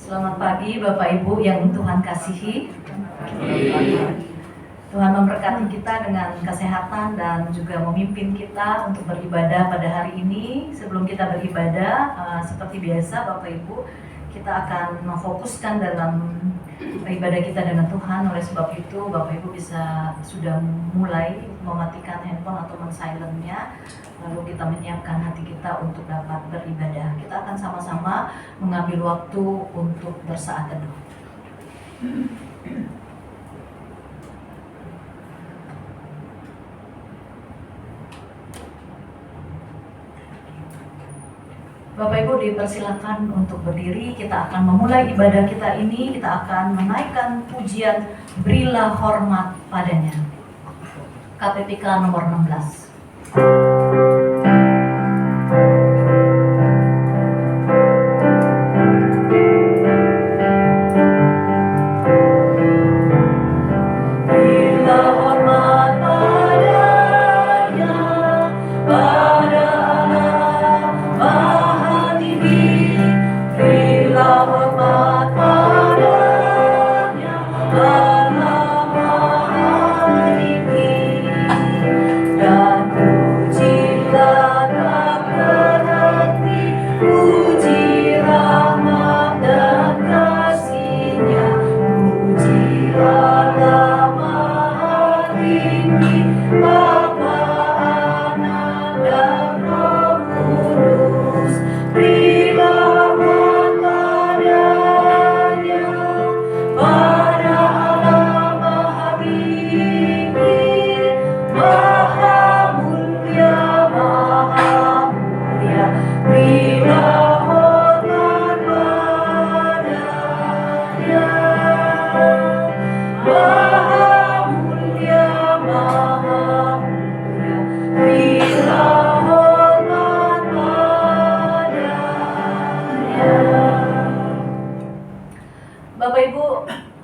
Selamat pagi Bapak Ibu yang Tuhan kasihi. Tuhan memberkati kita dengan kesehatan dan juga memimpin kita untuk beribadah pada hari ini. Sebelum kita beribadah, seperti biasa Bapak Ibu, kita akan memfokuskan dalam ibadah kita dengan Tuhan. Oleh sebab itu Bapak Ibu sudah mulai mematikan handphone atau men-silentnya, lalu kita menyiapkan hati kita untuk dapat beribadah. Kita akan sama-sama mengambil waktu untuk bersaat teduh. Bapak Ibu dipersilakan untuk berdiri. Kita akan memulai ibadah kita ini. Kita akan menaikkan pujian Berilah Hormat Padanya, KPPK nomor 16.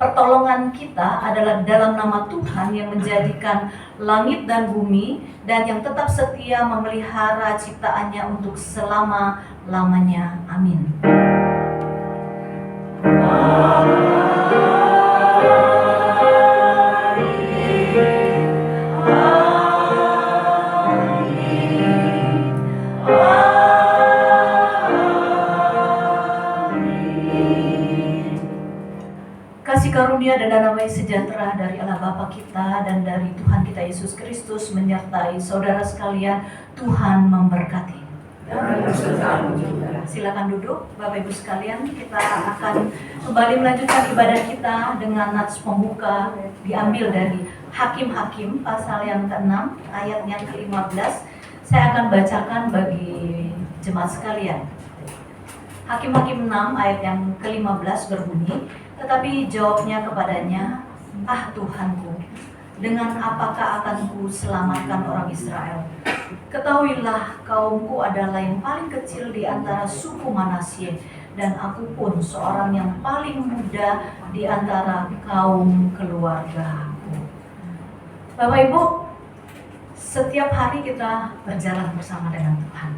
Pertolongan kita adalah dalam nama Tuhan yang menjadikan langit dan bumi dan yang tetap setia memelihara ciptaannya untuk selama-lamanya. Amin. Karunia dan damai sejahtera dari Allah Bapa kita dan dari Tuhan kita Yesus Kristus menyertai saudara sekalian. Tuhan memberkati. Silakan duduk Bapak Ibu sekalian. Kita akan kembali melanjutkan ibadah kita dengan nats pembuka diambil dari Hakim-Hakim pasal yang ke-6 ayat yang ke-15. Saya akan bacakan bagi jemaat sekalian. Hakim-Hakim 6 ayat yang ke-15 berbunyi, tetapi jawabnya kepadanya, "Ah Tuhanku, dengan apakah akan ku selamatkan orang Israel? Ketahuilah kaumku adalah yang paling kecil di antara suku Manasye, dan aku pun seorang yang paling muda di antara kaum keluargaku." Bapak Ibu, setiap hari kita berjalan bersama dengan Tuhan.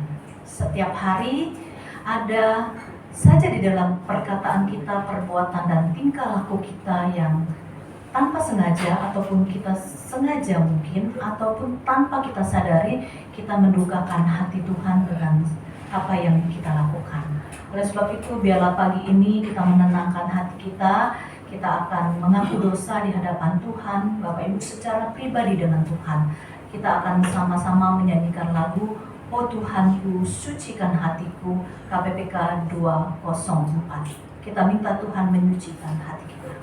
Setiap hari ada saja di dalam perkataan kita, perbuatan dan tingkah laku kita yang tanpa sengaja ataupun kita sengaja mungkin ataupun tanpa kita sadari kita mendukakan hati Tuhan dengan apa yang kita lakukan. Oleh sebab itu biarlah pagi ini kita menenangkan hati kita. Kita akan mengaku dosa di hadapan Tuhan, Bapak Ibu secara pribadi dengan Tuhan. Kita akan sama-sama menyanyikan lagu "Oh Tuhanku, sucikan hatiku", KPPK 204. Kita minta Tuhan menyucikan hati kita.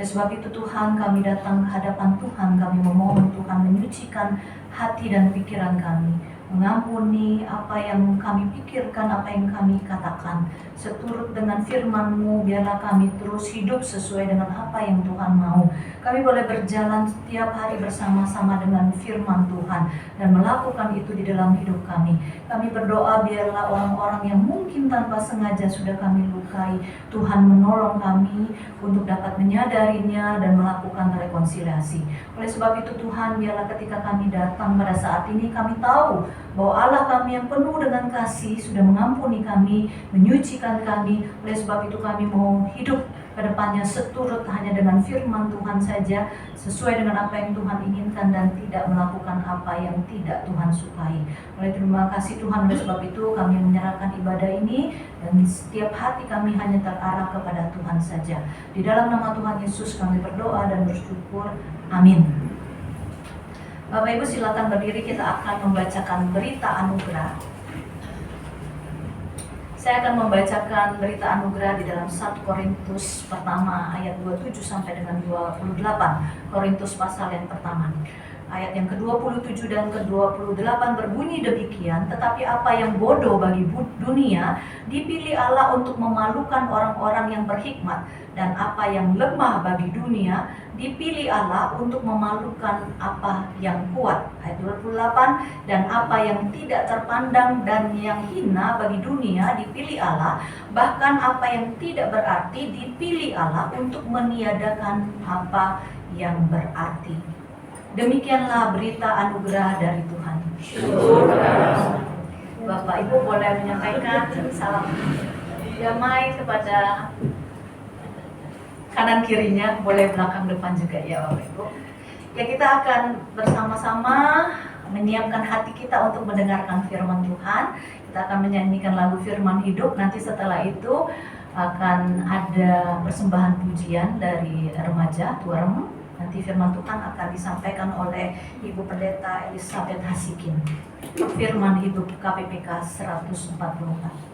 Oleh sebab itu Tuhan, kami datang ke hadapan Tuhan, kami memohon Tuhan menyucikan hati dan pikiran kami, mengampuni apa yang kami pikirkan, apa yang kami katakan, seturut dengan firman-Mu. Biarlah kami terus hidup sesuai dengan apa yang Tuhan mau. Kami boleh berjalan setiap hari bersama-sama dengan firman Tuhan dan melakukan itu di dalam hidup kami. Kami berdoa biarlah orang-orang yang mungkin tanpa sengaja sudah kami lukai, Tuhan menolong kami untuk dapat menyadarinya dan melakukan rekonsiliasi. Oleh sebab itu Tuhan, biarlah ketika kami datang pada saat ini, kami tahu bahwa Allah kami yang penuh dengan kasih sudah mengampuni kami, menyucikan kami. Oleh sebab itu kami mau hidup ke depannya seturut hanya dengan firman Tuhan saja, sesuai dengan apa yang Tuhan inginkan dan tidak melakukan apa yang tidak Tuhan sukai. Oleh terima kasih Tuhan, oleh sebab itu kami menyerahkan ibadah ini dan setiap hati kami hanya terarah kepada Tuhan saja. Di dalam nama Tuhan Yesus kami berdoa dan bersyukur. Amin. Bapak Ibu silakan berdiri, kita akan membacakan berita anugerah. Saya akan membacakan berita anugerah di dalam 1 Korintus pertama ayat 27 sampai dengan 28. Korintus pasal yang pertama. Ayat yang ke-27 dan ke-28 berbunyi demikian, tetapi apa yang bodoh bagi dunia dipilih Allah untuk memalukan orang-orang yang berhikmat, dan apa yang lemah bagi dunia dipilih Allah untuk memalukan apa yang kuat. Ayat 28, dan apa yang tidak terpandang dan yang hina bagi dunia dipilih Allah, bahkan apa yang tidak berarti dipilih Allah untuk meniadakan apa yang berarti. Demikianlah berita anugerah dari Tuhan. Bapak Ibu boleh menyampaikan salam damai kepada kanan kirinya, boleh belakang depan juga ya Bapak Ibu. Ya, kita akan bersama-sama menyiapkan hati kita untuk mendengarkan firman Tuhan. Kita akan menyanyikan lagu firman hidup. Nanti setelah itu akan ada persembahan pujian dari remaja Tuarem. Nanti firman Tuhan akan disampaikan oleh Ibu Pendeta Elizabeth Hasikin. Firman hidup KPPK 144.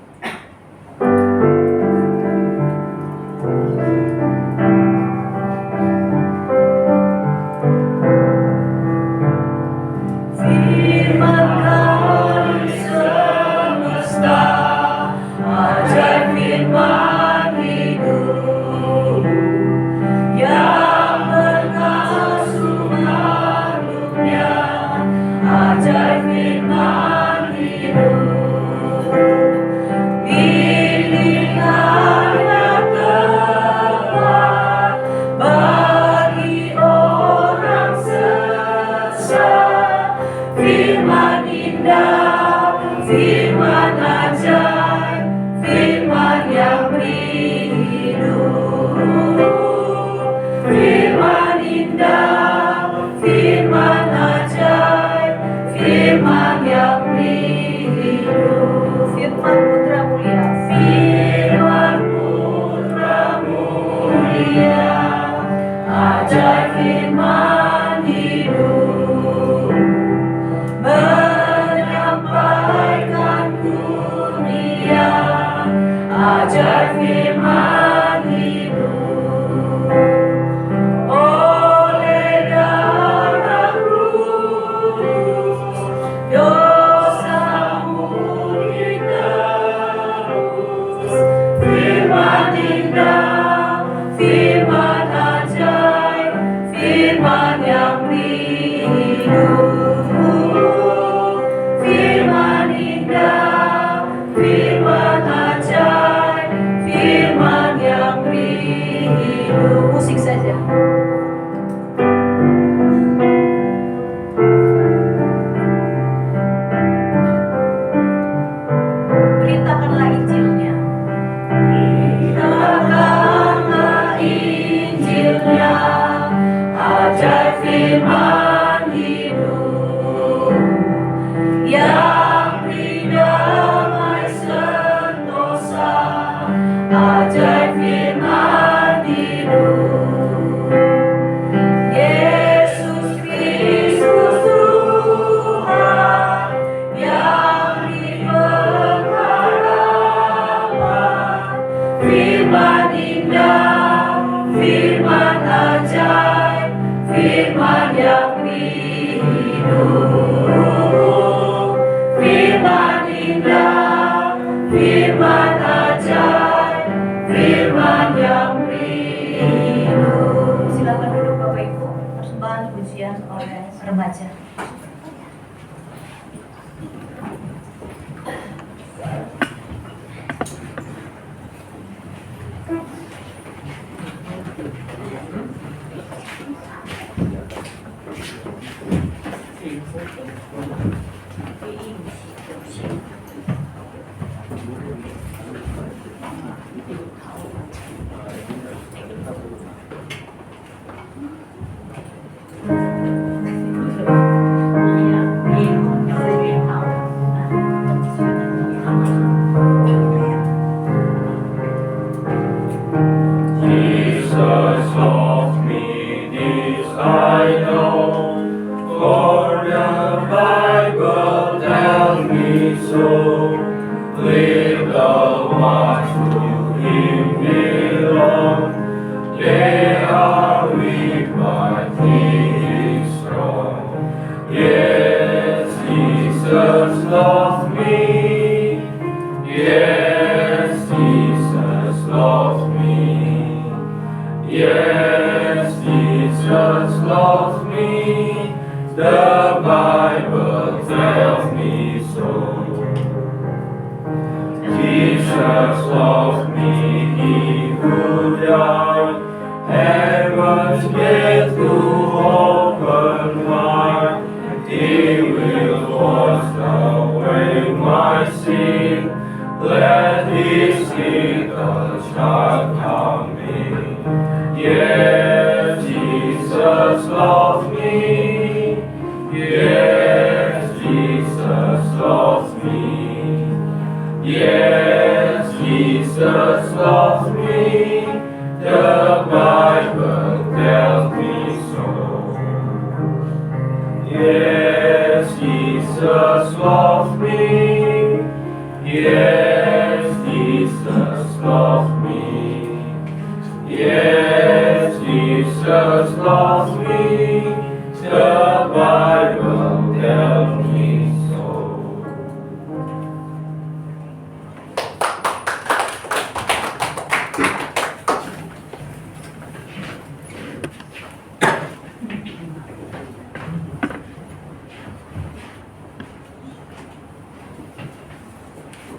hidup, firman indah, firman ajaib, firman yang hidup. Silakan duduk Bapak Ibu, persembahan pujian oleh remaja.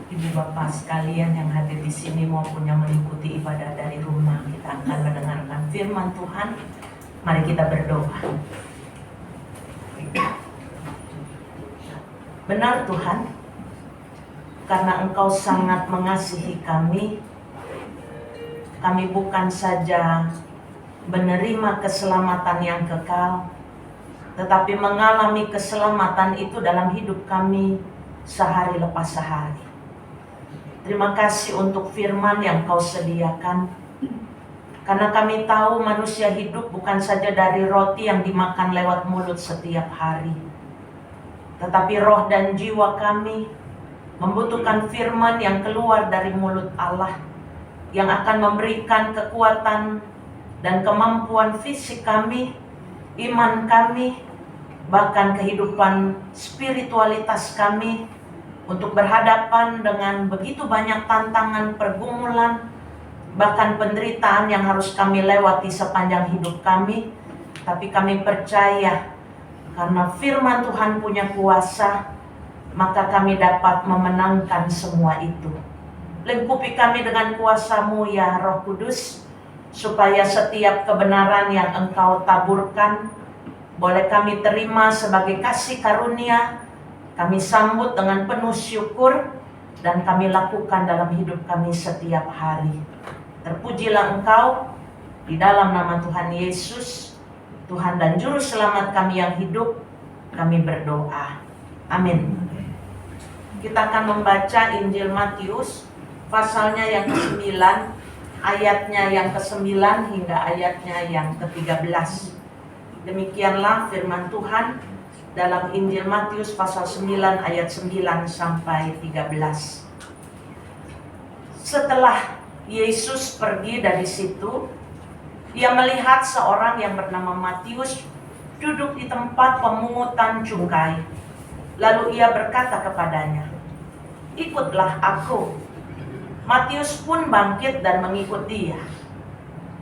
Ibu Bapak sekalian yang hadir di sini maupun yang mengikuti ibadah dari rumah, kita akan mendengarkan firman Tuhan. Mari kita berdoa. Benar Tuhan, karena Engkau sangat mengasihi kami bukan saja menerima keselamatan yang kekal, tetapi mengalami keselamatan itu dalam hidup kami sehari lepas sehari. Terima kasih untuk firman yang Kau sediakan, karena kami tahu manusia hidup bukan saja dari roti yang dimakan lewat mulut setiap hari, tetapi roh dan jiwa kami membutuhkan firman yang keluar dari mulut Allah, yang akan memberikan kekuatan dan kemampuan fisik kami, iman kami, bahkan kehidupan spiritualitas kami untuk berhadapan dengan begitu banyak tantangan, pergumulan, bahkan penderitaan yang harus kami lewati sepanjang hidup kami. Tapi kami percaya karena firman Tuhan punya kuasa, maka kami dapat memenangkan semua itu. Lengkupi kami dengan kuasa-Mu ya Roh Kudus, supaya setiap kebenaran yang Engkau taburkan boleh kami terima sebagai kasih karunia. Kami sambut dengan penuh syukur dan kami lakukan dalam hidup kami setiap hari. Terpujilah Engkau di dalam nama Tuhan Yesus, Tuhan dan Juru Selamat kami yang hidup, kami berdoa. Amin. Kita akan membaca Injil Matius, pasalnya yang ke-9, ayatnya yang ke-9 hingga ayatnya yang ke-13. Demikianlah firman Tuhan dalam Injil Matius pasal 9 ayat 9 sampai 13. Setelah Yesus pergi dari situ, Dia melihat seorang yang bernama Matius duduk di tempat pemungutan cukai. Lalu ia berkata kepadanya, "Ikutlah aku." Matius pun bangkit dan mengikut dia.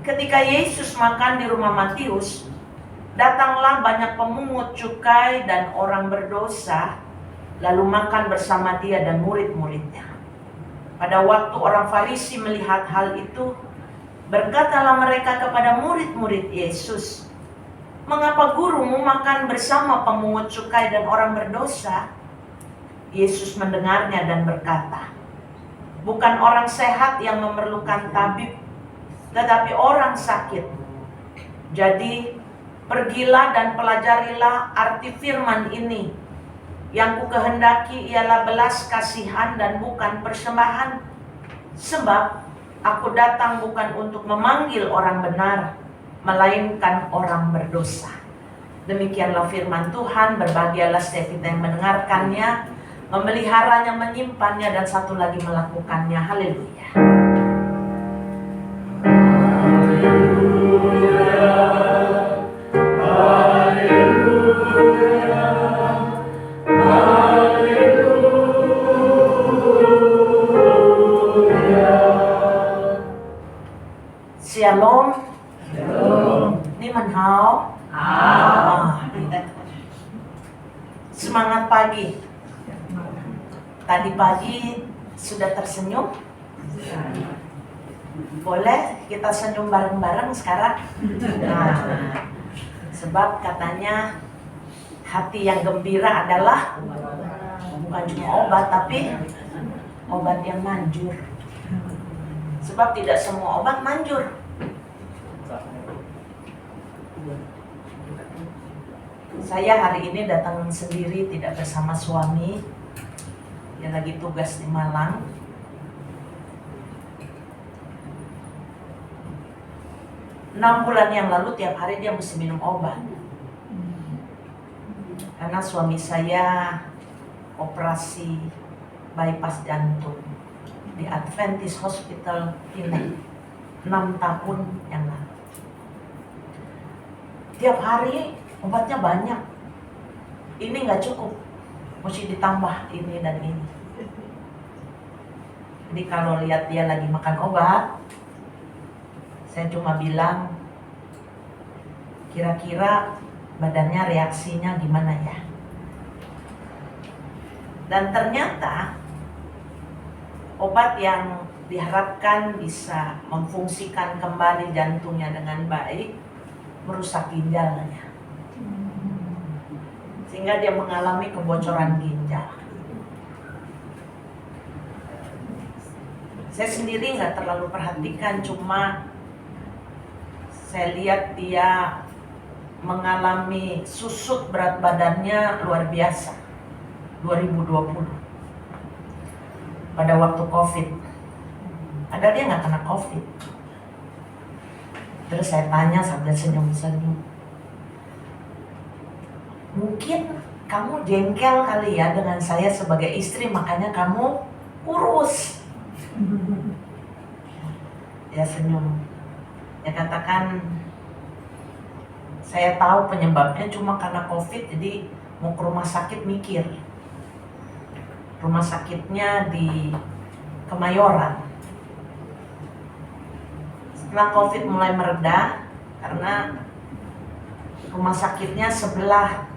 Ketika Yesus makan di rumah Matius, datanglah banyak pemungut cukai dan orang berdosa, lalu makan bersama dia dan murid-muridnya. Pada waktu orang Farisi melihat hal itu, berkatalah mereka kepada murid-murid Yesus, "Mengapa gurumu makan bersama pemungut cukai dan orang berdosa?" Yesus mendengarnya dan berkata, "Bukan orang sehat yang memerlukan tabib, tetapi orang sakit. Jadi, pergilah dan pelajarilah arti firman ini. Yang kukehendaki ialah belas kasihan dan bukan persembahan. Sebab aku datang bukan untuk memanggil orang benar, melainkan orang berdosa." Demikianlah firman Tuhan. Berbahagialah setiap kita yang mendengarkannya, memeliharanya, menyimpannya, dan satu lagi melakukannya. Haleluya. Shalom. Ni man hao. Semangat pagi. Tadi pagi sudah tersenyum? Boleh kita senyum bareng-bareng sekarang? Nah, sebab katanya hati yang gembira adalah bukan cuma obat, tapi obat yang manjur. Sebab tidak semua obat manjur. Saya hari ini datang sendiri, tidak bersama suami. Dia lagi tugas di Malang. Enam bulan yang lalu tiap hari dia mesti minum obat. Karena suami saya operasi bypass jantung di Adventist Hospital ini 6 tahun yang lalu. Tiap hari obatnya banyak. Ini nggak cukup, mesti ditambah ini dan ini. Jadi kalau lihat dia lagi makan obat, saya cuma bilang, kira-kira badannya reaksinya gimana ya? Dan ternyata obat yang diharapkan bisa memfungsikan kembali jantungnya dengan baik merusak ginjalnya, sehingga dia mengalami kebocoran ginjal. Saya sendiri nggak terlalu perhatikan, cuma saya lihat dia mengalami susut berat badannya luar biasa 2020 pada waktu COVID. Padahal dia nggak kena COVID. Terus saya tanya sambil senyum-senyum, "Mungkin kamu jengkel kali ya dengan saya sebagai istri, makanya kamu kurus." Dia senyum. Dia katakan, "Saya tahu penyebabnya cuma karena COVID, jadi mau ke rumah sakit mikir." Rumah sakitnya di Kemayoran. Setelah COVID mulai mereda, karena rumah sakitnya sebelah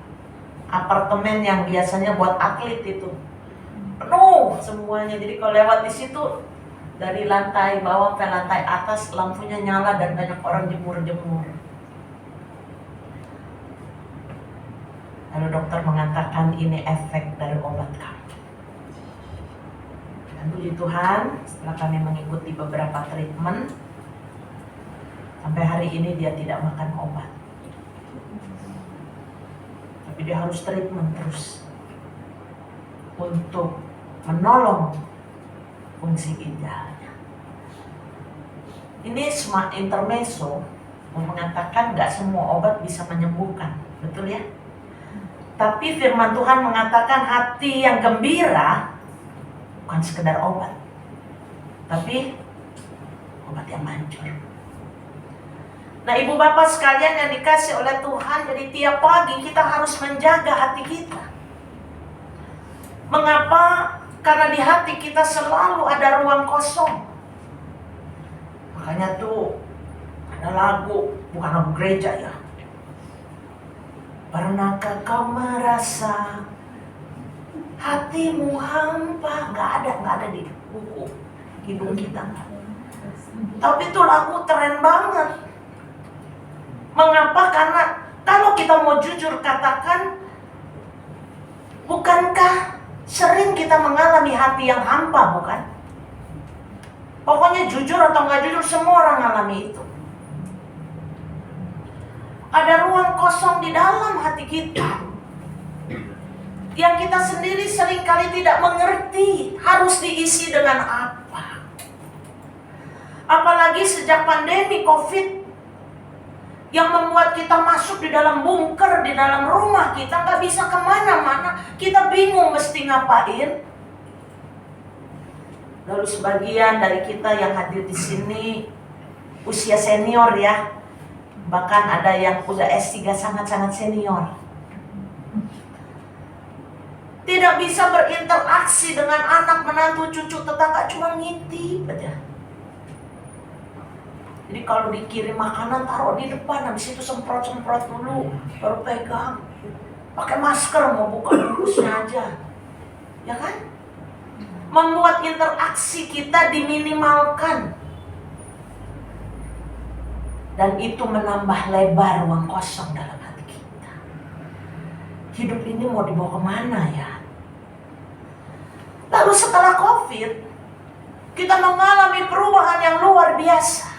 apartemen yang biasanya buat atlet itu penuh semuanya. Jadi kalau lewat di situ, dari lantai bawah ke lantai atas lampunya nyala dan banyak orang jemur-jemur. Lalu dokter mengatakan ini efek dari obat kamu. Dan puji Tuhan, setelah kami mengikuti beberapa treatment, sampai hari ini dia tidak makan obat. Tapi dia harus treatment terus untuk menolong fungsi ginjalnya. Ini smart intermezzo mengatakan nggak semua obat bisa menyembuhkan, betul ya? Tapi firman Tuhan mengatakan hati yang gembira bukan sekedar obat, tapi obat yang manjur. Nah, ibu bapak sekalian yang dikasih oleh Tuhan, jadi tiap pagi kita harus menjaga hati kita. Mengapa? Karena di hati kita selalu ada ruang kosong. Makanya tuh ada lagu, bukan lagu gereja ya. Pernahkah kau merasa hatimu hampa? Nggak ada di buku hidung kita. Tapi itu lagu keren banget. Mengapa? Karena kalau kita mau jujur katakan, bukankah sering kita mengalami hati yang hampa, bukan? Pokoknya jujur atau nggak jujur, semua orang mengalami itu. Ada ruang kosong di dalam hati kita yang kita sendiri seringkali tidak mengerti harus diisi dengan apa. Apalagi sejak pandemi COVID yang membuat kita masuk di dalam bunker, di dalam rumah kita, nggak bisa kemana-mana. Kita bingung mesti ngapain. Lalu sebagian dari kita yang hadir di sini usia senior ya, bahkan ada yang udah S3 sangat-sangat senior. Tidak bisa berinteraksi dengan anak, menantu, cucu, tetangga, cuma ngintip aja. Jadi kalau dikirim makanan taruh di depan, habis itu semprot-semprot dulu, baru pegang. Pakai masker, mau buka bungkusnya aja. Ya kan? Membuat interaksi kita diminimalkan. Dan itu menambah lebar ruang kosong dalam hati kita. Hidup ini mau dibawa kemana ya? Lalu setelah COVID, kita mengalami perubahan yang luar biasa.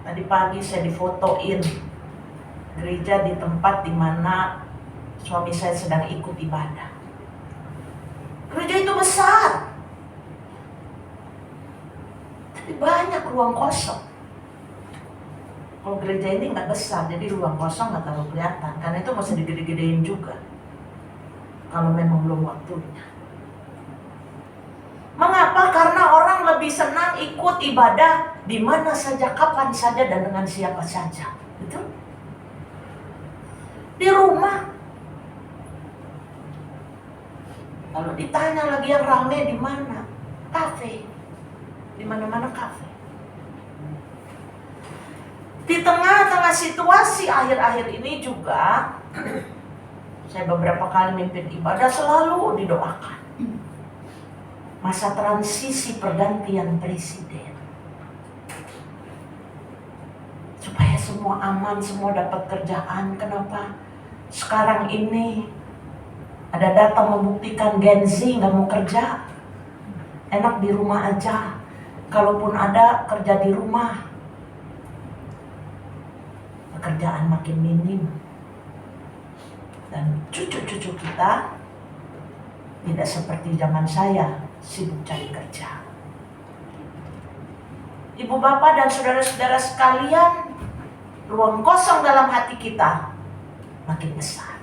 Tadi pagi saya difotoin gereja di tempat di mana suami saya sedang ikut ibadah. Gereja itu besar, tapi banyak ruang kosong. Kalau gereja ini nggak besar, jadi ruang kosong nggak terlalu kelihatan. Karena itu masih digede-gedein juga. Kalau memang belum waktunya. Mengapa? Karena orang lebih senang ikut ibadah di mana saja, kapan saja, dan dengan siapa saja. Betul? Di rumah. Kalau ditanya lagi yang ramai di mana? Kafe. Di mana-mana kafe. Di tengah-tengah situasi akhir-akhir ini juga, saya beberapa kali mimpin ibadah selalu didoakan. Masa transisi pergantian presiden. Supaya semua aman, semua dapat kerjaan. Kenapa? Sekarang ini ada data membuktikan Gen Z nggak mau kerja. Enak di rumah aja. Kalaupun ada, kerja di rumah. Pekerjaan makin minim. Dan cucu-cucu kita tidak seperti zaman saya, sibuk cari kerja. Ibu bapak dan saudara-saudara sekalian, ruang kosong dalam hati kita makin besar.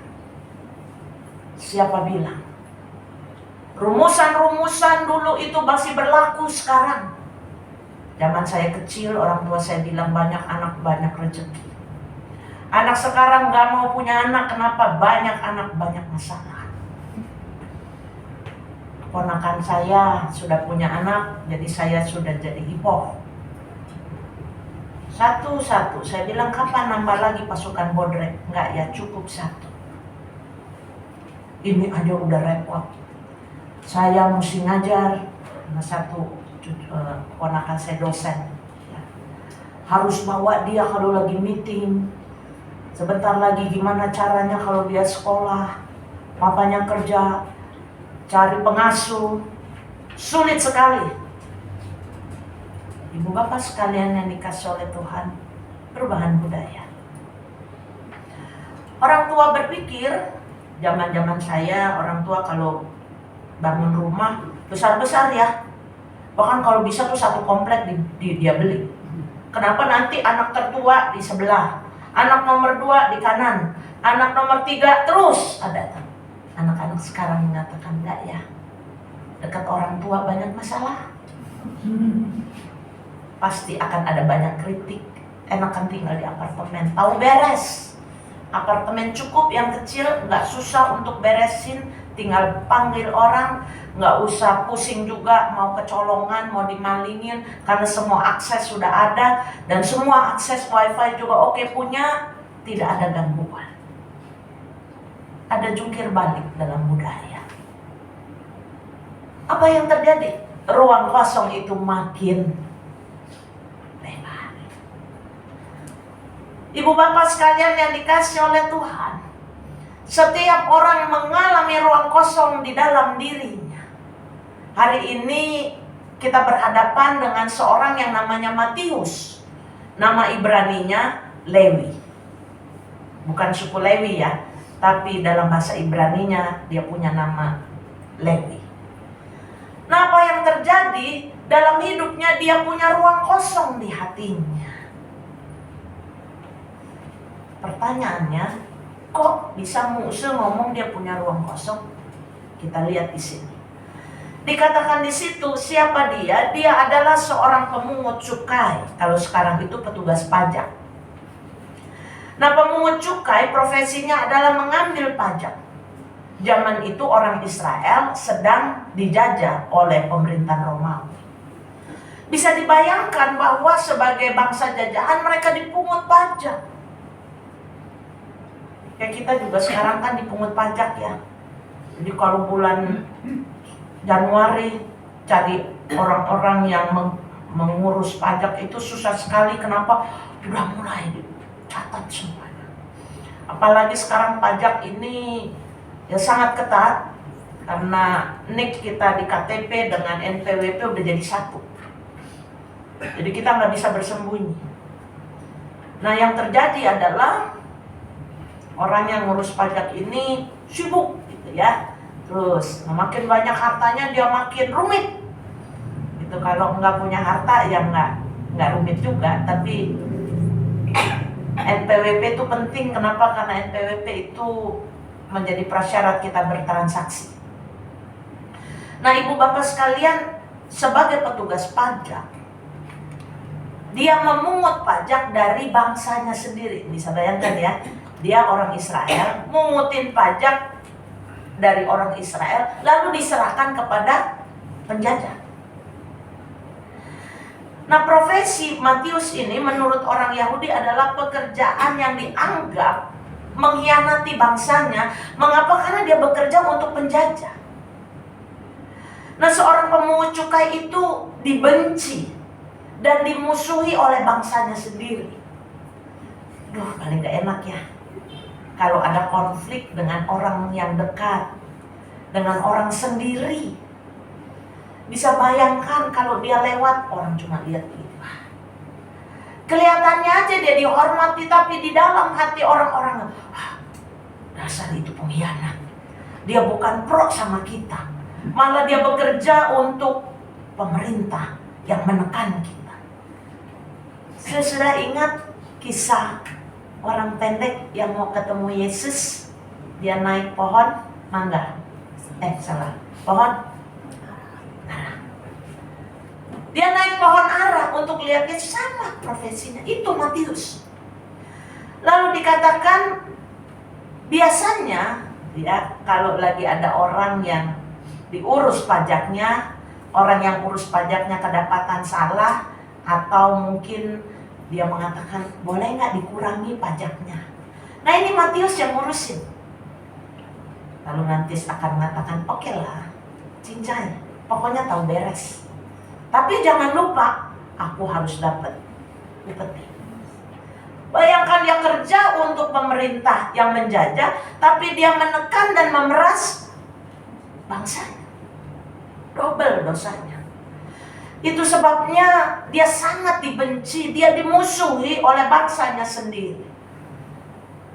Siapa bilang? Rumusan-rumusan dulu itu masih berlaku sekarang. Zaman saya kecil, orang tua saya bilang banyak anak, banyak rezeki. Anak sekarang gak mau punya anak, kenapa? Banyak anak, banyak masalah. Ponakan saya sudah punya anak, jadi saya sudah jadi hipo. Satu-satu, saya bilang kapan nambah lagi pasukan bodrek? Enggak ya, cukup satu. Ini aja udah repot. Saya mesti ngajar, sama satu ponakan saya dosen. Harus bawa dia kalau lagi meeting. Sebentar lagi gimana caranya kalau dia sekolah, papanya kerja, cari pengasuh, sulit sekali. Ibu bapak sekalian yang dikasih oleh Tuhan, perubahan budaya. Orang tua berpikir, zaman-zaman saya orang tua kalau bangun rumah besar-besar ya, bahkan kalau bisa tuh satu komplek dia beli. Kenapa? Nanti anak tertua di sebelah, anak nomor 2 di kanan, anak nomor 3 terus ada. Anak-anak sekarang mengatakan enggak ya, dekat orang tua banyak masalah. pasti akan ada banyak kritik. Enakan tinggal di apartemen, tahu beres. Apartemen cukup yang kecil, nggak susah untuk beresin, tinggal panggil orang, nggak usah pusing juga mau kecolongan, mau dimalingin, karena semua akses sudah ada, dan semua akses wifi juga oke punya, tidak ada gangguan. Ada jungkir balik dalam budaya. Apa yang terjadi? Ruang kosong itu makin lebar. Ibu bapak sekalian yang dikasih oleh Tuhan, setiap orang mengalami ruang kosong di dalam dirinya. Hari ini kita berhadapan dengan seorang yang namanya Matius. Nama Ibraninya Lewi. Bukan suku Lewi ya, tapi dalam bahasa Ibraninya dia punya nama Lewi. Nah, apa yang terjadi dalam hidupnya? Dia punya ruang kosong di hatinya. Pertanyaannya, kok bisa Mose ngomong dia punya ruang kosong? Kita lihat di sini. Dikatakan di situ, siapa dia? Dia adalah seorang pemungut cukai. Kalau sekarang itu petugas pajak. Nah, pemungut cukai profesinya adalah mengambil pajak. Zaman itu orang Israel sedang dijajah oleh pemerintahan Romawi. Bisa dibayangkan bahwa sebagai bangsa jajahan mereka dipungut pajak. Kayak kita juga sekarang kan dipungut pajak ya. Jadi kalau bulan Januari cari orang-orang yang mengurus pajak itu susah sekali. Kenapa? Udah mulai dicatat semuanya. Apalagi sekarang pajak ini ya sangat ketat, karena NIK kita di KTP dengan NPWP udah jadi satu. Jadi kita nggak bisa bersembunyi. Nah, yang terjadi adalah orang yang ngurus pajak ini sibuk gitu ya. Terus makin banyak hartanya dia makin rumit. Itu kalau nggak punya harta ya nggak rumit juga. Tapi NPWP itu penting. Kenapa? Karena NPWP itu menjadi prasyarat kita bertransaksi. Nah, ibu bapak sekalian, sebagai petugas pajak, dia memungut pajak dari bangsanya sendiri. Bisa bayangkan ya, dia orang Israel, mungutin pajak dari orang Israel, lalu diserahkan kepada penjajah. Nah, profesi Matius ini menurut orang Yahudi adalah pekerjaan yang dianggap mengkhianati bangsanya. Mengapa? Karena dia bekerja untuk penjajah. Nah, seorang pemungut cukai itu dibenci dan dimusuhi oleh bangsanya sendiri. Duh, paling gak enak ya kalau ada konflik dengan orang yang dekat, dengan orang sendiri. Bisa bayangkan kalau dia lewat, orang cuma lihat gitu. Kelihatannya aja dia dihormati, tapi di dalam hati orang-orang, dasar itu pengkhianat. Dia bukan pro sama kita, malah dia bekerja untuk pemerintah yang menekan kita. Saya sudah ingat kisah orang pendek yang mau ketemu Yesus. Dia naik pohon mangga. Pohon. Dia naik pohon ara untuk lihat Yesus. Sama profesinya. Itu Matius. Lalu dikatakan biasanya ya, kalau lagi ada orang yang diurus pajaknya, orang yang urus pajaknya kedapatan salah, atau mungkin dia mengatakan boleh nggak dikurangi pajaknya. Nah, ini Matius yang ngurusin. Lalu nanti akan mengatakan oke lah, cincai, pokoknya tahu beres. Tapi jangan lupa, aku harus dapat upeti. Bayangkan dia kerja untuk pemerintah yang menjajah, tapi dia menekan dan memeras bangsanya. Double dosanya. Itu sebabnya dia sangat dibenci, dia dimusuhi oleh bangsanya sendiri.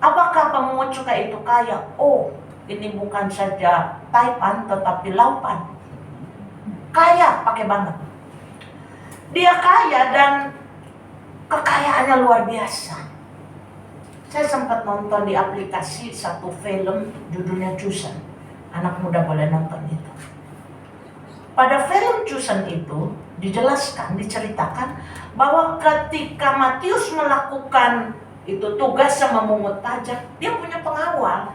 Apakah pemungut cukai itu kaya? Oh, ini bukan saja taipan, tetapi laupan. Kaya, pakai banget. Dia kaya dan kekayaannya luar biasa. Saya sempat nonton di aplikasi satu film judulnya Chosen. Anak muda boleh nonton itu. Pada film Chosen itu dijelaskan, diceritakan bahwa ketika Matius melakukan itu tugasnya memungut pajak, dia punya pengawal.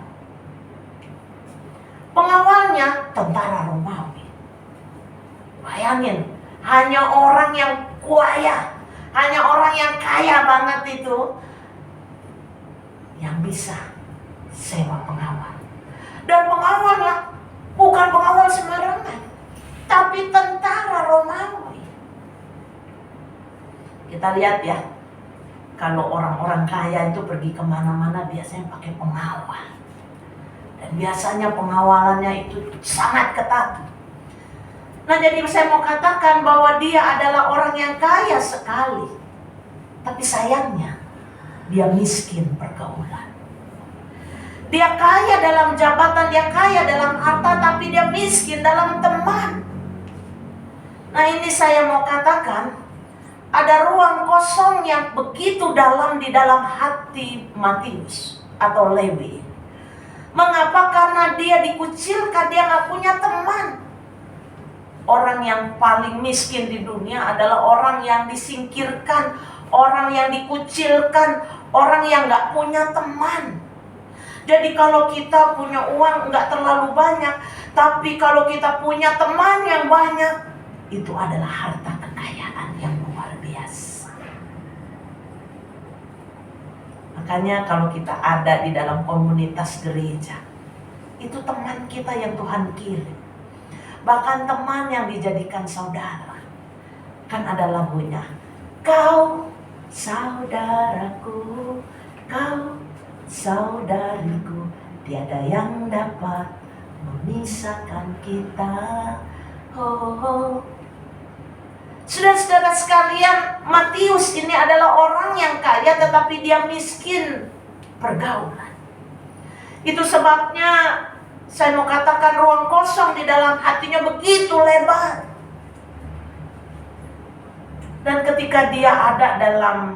Pengawalnya tentara Romawi. Bayangin, hanya orang yang kaya, hanya orang yang kaya banget itu yang bisa sewa pengawal. Dan pengawalnya bukan pengawal sembarangan, tapi tentara Romawi. Kita lihat ya, kalau orang-orang kaya itu pergi kemana-mana biasanya pakai pengawal. Dan biasanya pengawalannya itu sangat ketat. Nah, jadi saya mau katakan bahwa dia adalah orang yang kaya sekali. Tapi sayangnya, dia miskin pergaulan. Dia kaya dalam jabatan, dia kaya dalam harta, tapi dia miskin dalam teman. Nah, ini saya mau katakan, ada ruang kosong yang begitu dalam di dalam hati Matius atau Lewi. Mengapa? Karena dia dikucilkan, dia gak punya teman. Orang yang paling miskin di dunia adalah orang yang disingkirkan, orang yang dikucilkan, orang yang gak punya teman. Jadi kalau kita punya uang gak terlalu banyak, tapi kalau kita punya teman yang banyak, itu adalah harta kekayaan yang luar biasa. Makanya kalau kita ada di dalam komunitas gereja, itu teman kita yang Tuhan kirim. Bahkan teman yang dijadikan saudara. Kan ada lagunya, kau saudaraku, kau saudariku, tiada yang dapat memisahkan kita. Oh. Saudara-saudara sekalian, Matius ini adalah orang yang kaya tetapi dia miskin pergaulan. Itu sebabnya saya mau katakan ruang kosong di dalam hatinya begitu lebar. Dan ketika dia ada dalam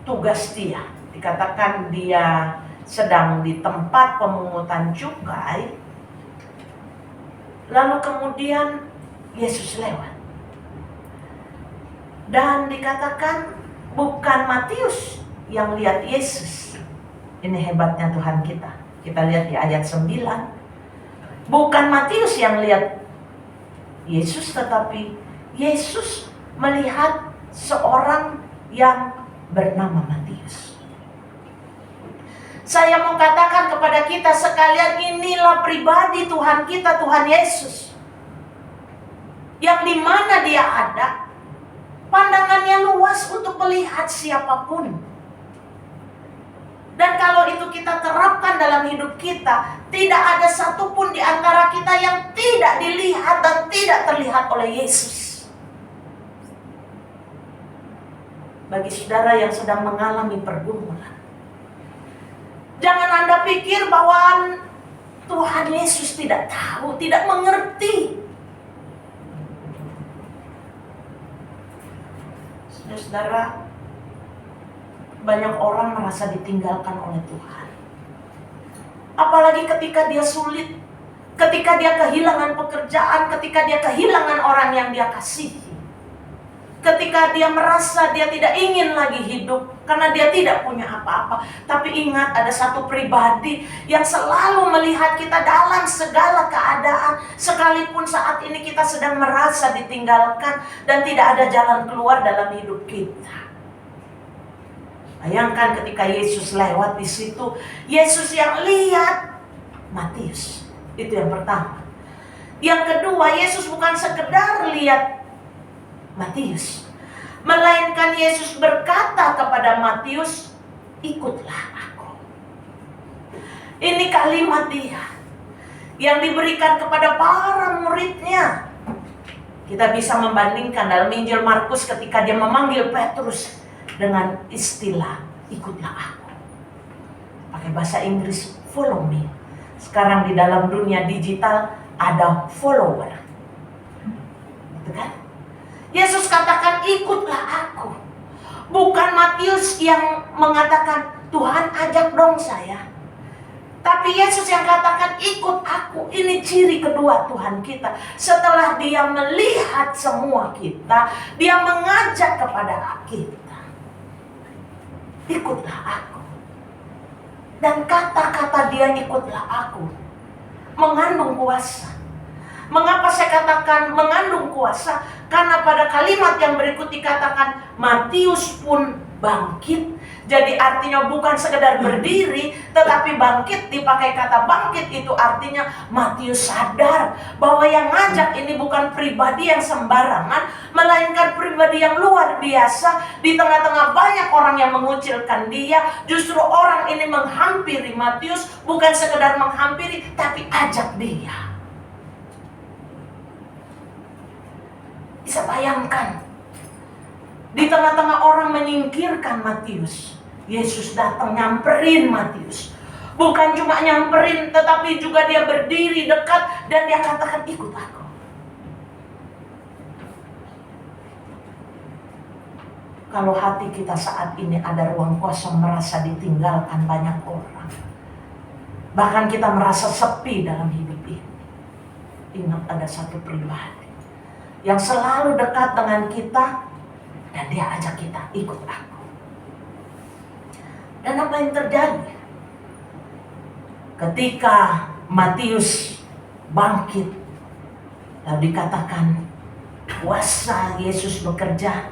tugas dia, dikatakan dia sedang di tempat pemungutan cukai, lalu kemudian Yesus lewat. Dan dikatakan bukan Matius yang lihat Yesus. Ini hebatnya Tuhan kita. Kita lihat di ayat 9. Bukan Matius yang lihat Yesus, tetapi Yesus melihat seorang yang bernama Matius. Saya mau katakan kepada kita sekalian, inilah pribadi Tuhan kita, Tuhan Yesus. Yang dimana dia ada, pandangannya luas untuk melihat siapapun. Dan kalau itu kita terapkan dalam hidup kita, tidak ada satupun di antara kita yang tidak dilihat dan tidak terlihat oleh Yesus. Bagi saudara yang sedang mengalami pergumulan, jangan Anda pikir bahwa Tuhan Yesus tidak tahu, tidak mengerti. Saudara, banyak orang merasa ditinggalkan oleh Tuhan. Apalagi ketika dia sulit, ketika dia kehilangan pekerjaan, ketika dia kehilangan orang yang dia kasihi. Ketika dia merasa dia tidak ingin lagi hidup karena dia tidak punya apa-apa. Tapi ingat, ada satu pribadi yang selalu melihat kita dalam segala keadaan. Sekalipun saat ini kita sedang merasa ditinggalkan dan tidak ada jalan keluar dalam hidup kita. Bayangkan ketika Yesus lewat di situ, Yesus yang lihat Matius. Itu yang pertama. Yang kedua, Yesus bukan sekedar lihat Matius, melainkan Yesus berkata kepada Matius, ikutlah aku. Ini kalimat dia yang diberikan kepada para muridnya. Kita bisa membandingkan dalam Injil Markus ketika dia memanggil Petrus dengan istilah, ikutlah aku. Pakai bahasa Inggris, follow me. Sekarang di dalam dunia digital ada follower. Gitu kan? Yesus katakan, ikutlah aku. Bukan Matius yang mengatakan, Tuhan ajak dong saya. Tapi Yesus yang katakan ikut aku, ini ciri kedua Tuhan kita. Setelah dia melihat semua kita, dia mengajak kepada kita, ikutlah aku. Dan kata-kata dia ikutlah aku mengandung kuasa. Mengapa saya katakan mengandung kuasa? Karena pada kalimat yang berikut dikatakan Matius pun bangkit. Jadi artinya bukan sekedar berdiri, tetapi bangkit. Dipakai kata bangkit itu artinya Matius sadar bahwa yang ngajak ini bukan pribadi yang sembarangan, melainkan pribadi yang luar biasa. Di tengah-tengah banyak orang yang mengucilkan dia, justru orang ini menghampiri Matius. Bukan sekedar menghampiri, tapi ajak dia. Bisa bayangkan, di tengah-tengah orang menyingkirkan Matius, Yesus datang nyamperin Matius. Bukan cuma nyamperin, tetapi juga dia berdiri dekat dan dia katakan ikut aku. Kalau hati kita saat ini ada ruang kosong, merasa ditinggalkan banyak orang, bahkan kita merasa sepi dalam hidup ini, ingat ada satu pribadi yang selalu dekat dengan kita, dan dia ajak kita ikut aku. Dan apa yang terjadi? Ketika Matius bangkit, lalu dikatakan kuasa Yesus bekerja,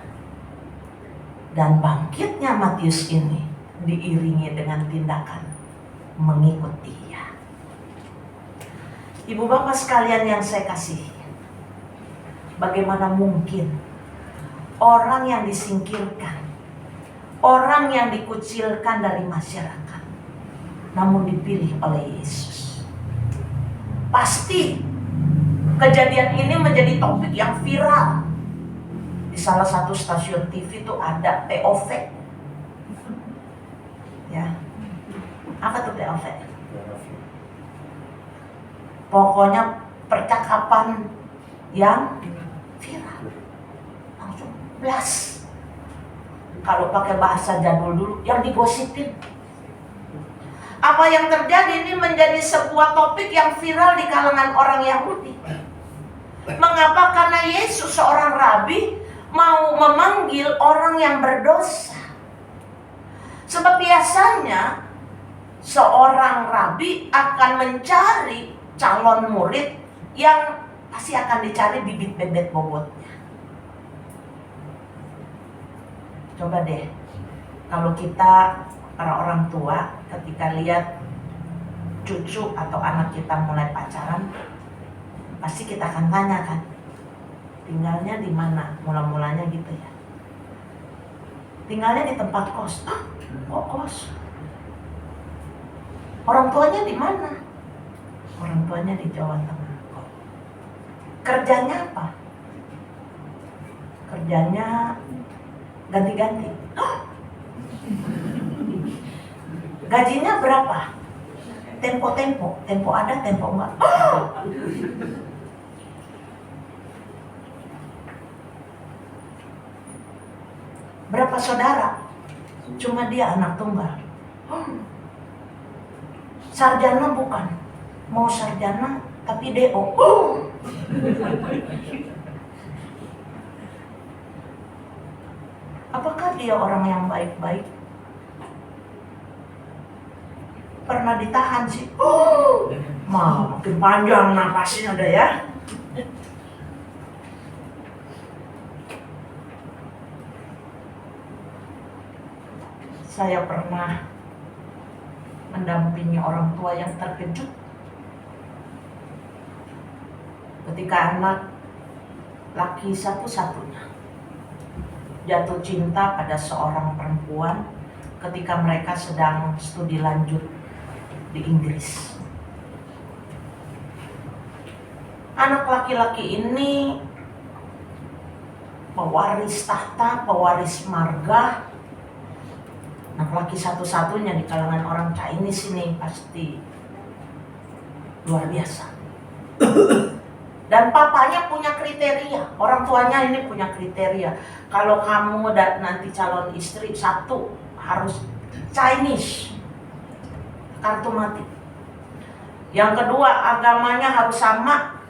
dan bangkitnya Matius ini diiringi dengan tindakan mengikut dia. Ibu bapak sekalian yang saya kasihi, bagaimana mungkin orang yang disingkirkan, orang yang dikucilkan dari masyarakat, namun dipilih oleh Yesus? Pasti kejadian ini menjadi topik yang viral. Di salah satu stasiun TV itu ada POV. Ya, apa tuh POV? Pokoknya percakapan yang viral, langsung blast. Kalau pakai bahasa jadul dulu, yang digosipin. Apa yang terjadi ini menjadi sebuah topik yang viral di kalangan orang Yahudi. Mengapa? Karena Yesus seorang rabi mau memanggil orang yang berdosa. Sebab biasanya seorang rabi akan mencari calon murid yang pasti akan dicari bibit bebek bobotnya. Coba deh, kalau kita para orang tua ketika lihat cucu atau anak kita mulai pacaran, pasti kita akan tanya kan, tinggalnya di mana? Mula-mulanya gitu ya. Tinggalnya di tempat kos. Ah, kok kos? Orang tuanya di mana? Orang tuanya di Jawa Tengah. Kerjanya apa? Kerjanya ganti-ganti. Gajinya berapa? Tempo-tempo. Tempo ada, tempo enggak. Berapa saudara? Cuma dia anak tunggal. Sarjana bukan. Mau sarjana tapi DO. Apakah dia orang yang baik-baik? Pernah ditahan sih. Makin panjang napasnya udah ya. Saya pernah mendampingi orang tua yang terkejut ketika anak laki satu-satunya jatuh cinta pada seorang perempuan ketika mereka sedang studi lanjut di Inggris. Anak laki-laki ini pewaris tahta, pewaris marga, anak laki satu-satunya di kalangan orang Chinese ini, pasti luar biasa. Dan papanya punya kriteria, orang tuanya ini punya kriteria. Kalau kamu nanti calon istri, satu harus Chinese, kartu mati. Yang kedua, agamanya harus sama.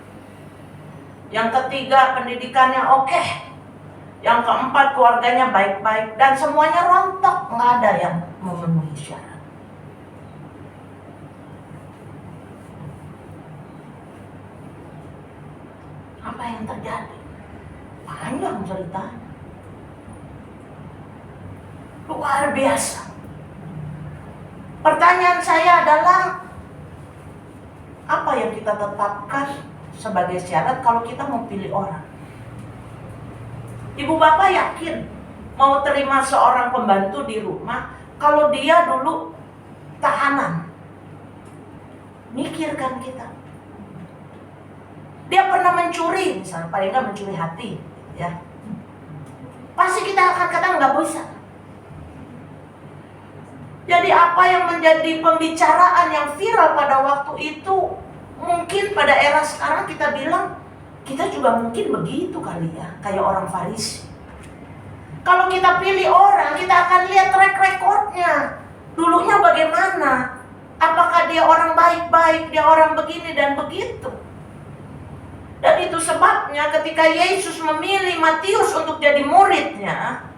Yang ketiga, pendidikannya oke. Yang keempat, keluarganya baik-baik. Dan semuanya rontok, nggak ada yang memenuhi syarat. Apa yang terjadi? Panjang ceritanya. Luar biasa. Pertanyaan saya adalah, apa yang kita tetapkan sebagai syarat kalau kita mau pilih orang? Ibu bapak yakin mau terima seorang pembantu di rumah kalau dia dulu tahanan? Mikirkan kita. Dia pernah mencuri, misalnya, paling nggak mencuri hati, ya. Pasti kita akan katakan nggak bisa. Jadi apa yang menjadi pembicaraan yang viral pada waktu itu, mungkin pada era sekarang kita bilang, kita juga mungkin begitu kali ya, kayak orang Farisi. Kalau kita pilih orang, kita akan lihat track recordnya. Dulunya bagaimana? Apakah dia orang baik-baik, dia orang begini dan begitu. Dan itu sebabnya ketika Yesus memilih Matius untuk jadi muridnya,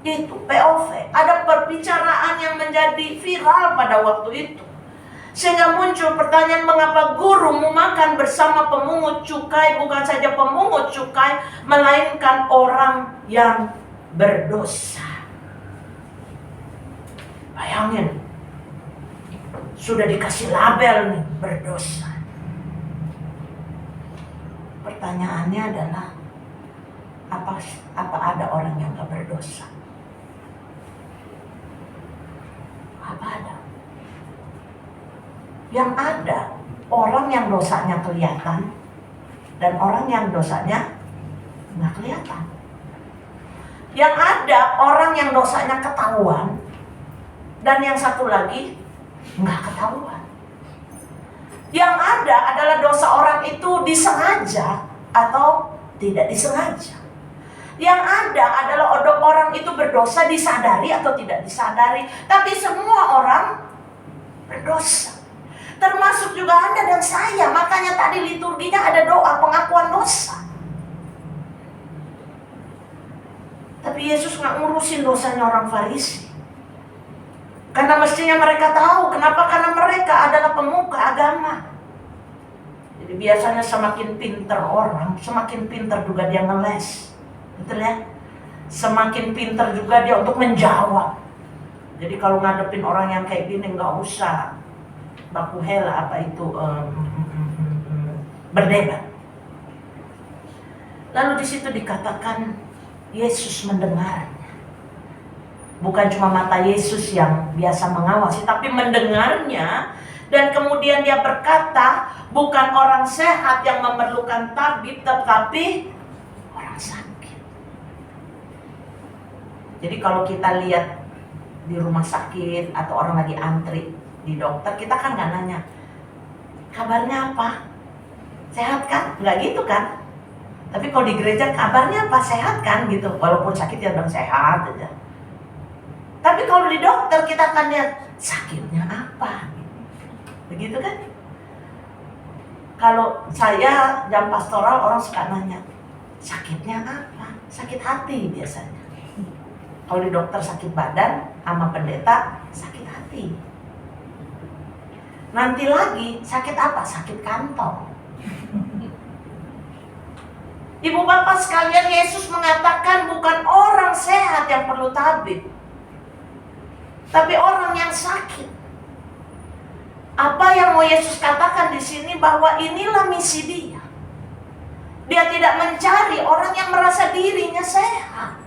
itu POV, ada perbicaraan yang menjadi viral pada waktu itu. Sehingga muncul pertanyaan, mengapa guru mau makan bersama pemungut cukai? Bukan saja pemungut cukai, melainkan orang yang berdosa. Bayangin, sudah dikasih label nih, berdosa. Pertanyaannya adalah, apa ada orang yang gak berdosa? Apa ada? Yang ada orang yang dosanya kelihatan dan orang yang dosanya nggak kelihatan. Yang ada orang yang dosanya ketahuan dan yang satu lagi nggak ketahuan. Yang ada adalah dosa orang itu disengaja atau tidak disengaja. Yang ada adalah orang itu berdosa disadari atau tidak disadari. Tapi semua orang berdosa. Termasuk juga Anda dan saya. Makanya tadi liturginya ada doa pengakuan dosa. Tapi Yesus gak ngurusin dosanya orang Farisi. Karena mestinya mereka tahu. Kenapa? Karena mereka adalah pemuka agama. Jadi biasanya semakin pintar orang, semakin pintar juga dia ngeles. Betul ya? Semakin pintar juga dia untuk menjawab. Jadi kalau ngadepin orang yang kayak gini gak usah baku hela apa itu berdebat. Lalu di situ dikatakan Yesus mendengarnya. Bukan cuma mata Yesus yang biasa mengawasi, tapi mendengarnya. Dan kemudian dia berkata, bukan orang sehat yang memerlukan tabib, tetapi orang sakit. Jadi kalau kita lihat di rumah sakit atau orang lagi antri di dokter, kita kan nggak nanya, kabarnya apa? Sehat kan? Nggak gitu kan? Tapi kalau di gereja, kabarnya apa? Sehat kan? Gitu. Walaupun sakit ya bilang sehat aja. Tapi kalau di dokter kita akan lihat, sakitnya apa? Begitu kan? Kalau saya jam pastoral, orang suka nanya, sakitnya apa? Sakit hati biasanya. Kalau di dokter sakit badan, sama pendeta sakit hati. Nanti lagi sakit apa? Sakit kantong. Ibu bapak sekalian, Yesus mengatakan bukan orang sehat yang perlu tabib, tapi orang yang sakit. Apa yang mau Yesus katakan di sini? Bahwa inilah misi dia. Dia tidak mencari orang yang merasa dirinya sehat.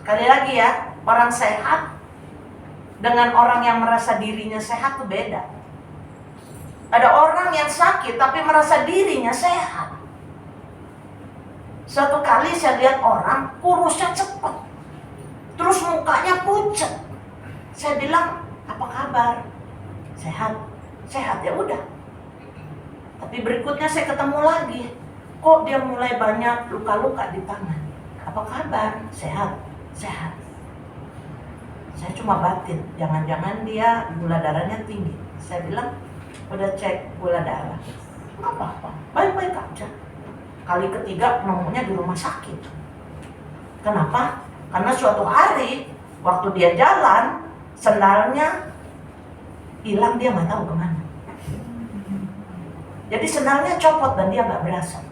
Sekali lagi ya, orang sehat dengan orang yang merasa dirinya sehat itu beda. Ada orang yang sakit tapi merasa dirinya sehat. Suatu kali saya lihat orang kurusnya cepat, terus mukanya pucat. Saya bilang, apa kabar? Sehat? Sehat, ya udah. Tapi berikutnya saya ketemu lagi, kok dia mulai banyak luka-luka di tangan. Apa kabar? Sehat? Sehat. Saya cuma batin, jangan-jangan dia gula darahnya tinggi. Saya bilang, Udah cek gula darah, nggak apa-apa, baik-baik aja. Kali ketiga nemunya di rumah sakit. Kenapa? Karena suatu hari waktu dia jalan, sendalnya hilang, dia nggak tahu kemana. Jadi sendalnya copot dan dia nggak berasa.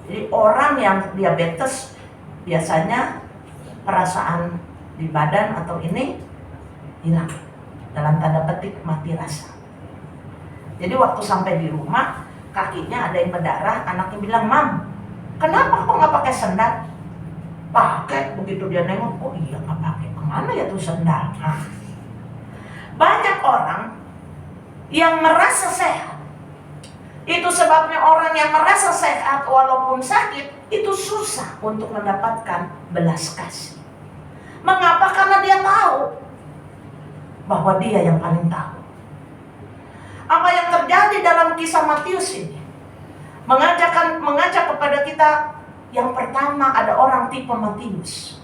Jadi orang yang diabetes biasanya perasaan di badan atau ini hilang, dalam tanda petik mati rasa. Jadi waktu sampai di rumah, kakinya ada yang berdarah. Anaknya bilang, "Mam, kenapa kok nggak pakai sendal?" Pakai. Begitu dia nengok, oh iya nggak pakai. Kemana ya tuh sendal? Nah, banyak orang yang merasa sehat. Itu sebabnya orang yang merasa sehat walaupun sakit itu susah untuk mendapatkan belas kasih. Mengapa? Karena dia tahu bahwa dia yang paling tahu. Apa yang terjadi dalam kisah Matius ini mengajak kepada kita. Yang pertama, ada orang tipe Matius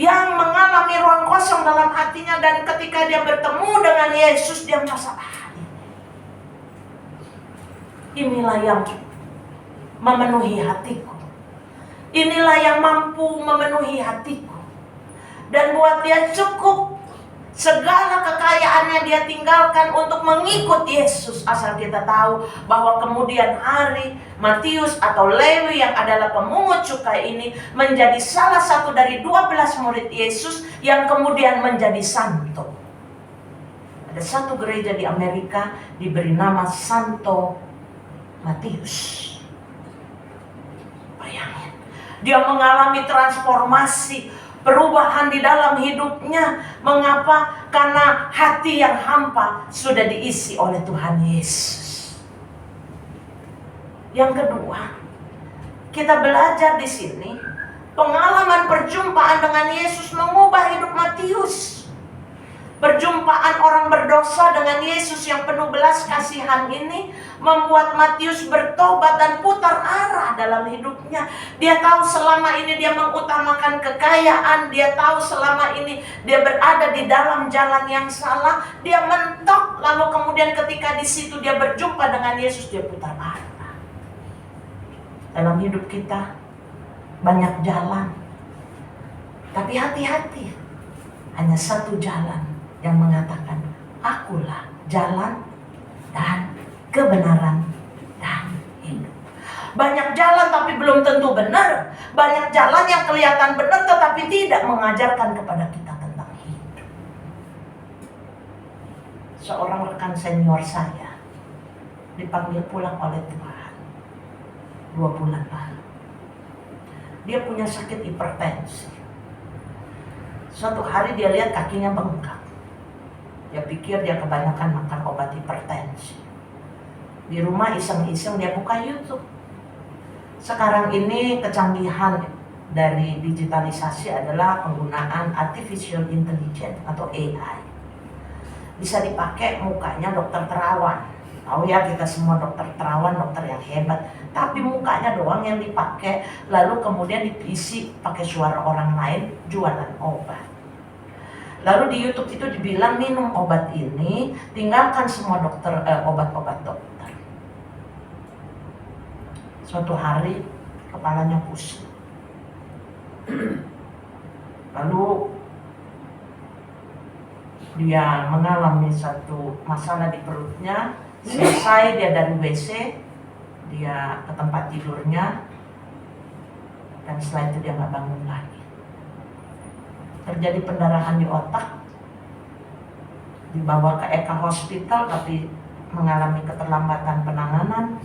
yang mengalami ruang kosong dalam hatinya, dan ketika dia bertemu dengan Yesus dia merasa, inilah yang memenuhi hatiku, inilah yang mampu memenuhi hatiku. Dan buat dia cukup segala kekayaannya dia tinggalkan untuk mengikut Yesus, asal kita tahu bahwa kemudian hari Matius atau Lewi yang adalah pemungut cukai ini menjadi salah satu dari 12 murid Yesus yang kemudian menjadi santo. Ada satu gereja di Amerika diberi nama Santo Matius. Bayangin, dia mengalami transformasi, perubahan di dalam hidupnya. Mengapa? Karena hati yang hampa sudah diisi oleh Tuhan Yesus. Yang kedua, kita belajar di sini pengalaman perjumpaan dengan Yesus mengubah hidup Matius. Perjumpaan orang berdosa dengan Yesus yang penuh belas kasihan ini membuat Matius bertobat dan putar arah dalam hidupnya. Dia tahu selama ini dia mengutamakan kekayaan, dia tahu selama ini dia berada di dalam jalan yang salah, dia mentok. Lalu kemudian ketika di situ dia berjumpa dengan Yesus, dia putar arah. Dalam hidup kita banyak jalan, tapi hati-hati, hanya satu jalan yang mengatakan, akulah jalan dan kebenaran dan hidup. Banyak jalan tapi belum tentu benar. Banyak jalan yang kelihatan benar tetapi tidak mengajarkan kepada kita tentang hidup. Seorang rekan senior saya dipanggil pulang oleh Tuhan 2 bulan lalu. Dia punya sakit hipertensi. Suatu hari dia lihat kakinya bengkak. Dia pikir dia kebanyakan makan obat hipertensi. Di rumah iseng-iseng dia buka YouTube. Sekarang ini kecanggihan dari digitalisasi adalah penggunaan artificial intelligence atau AI. Bisa dipakai mukanya dokter terawan. Tahu ya kita semua dokter terawan, dokter yang hebat. Tapi mukanya doang yang dipakai, lalu kemudian diisi pakai suara orang lain jualan obat. Lalu di YouTube itu dibilang minum obat ini, tinggalkan semua obat-obat dokter. Suatu hari kepalanya pusing. Lalu dia mengalami satu masalah di perutnya. Selesai dia dari WC, dia ke tempat tidurnya, dan setelah itu dia nggak bangun lagi. Terjadi pendarahan di otak, dibawa ke Eka Hospital tapi mengalami keterlambatan penanganan,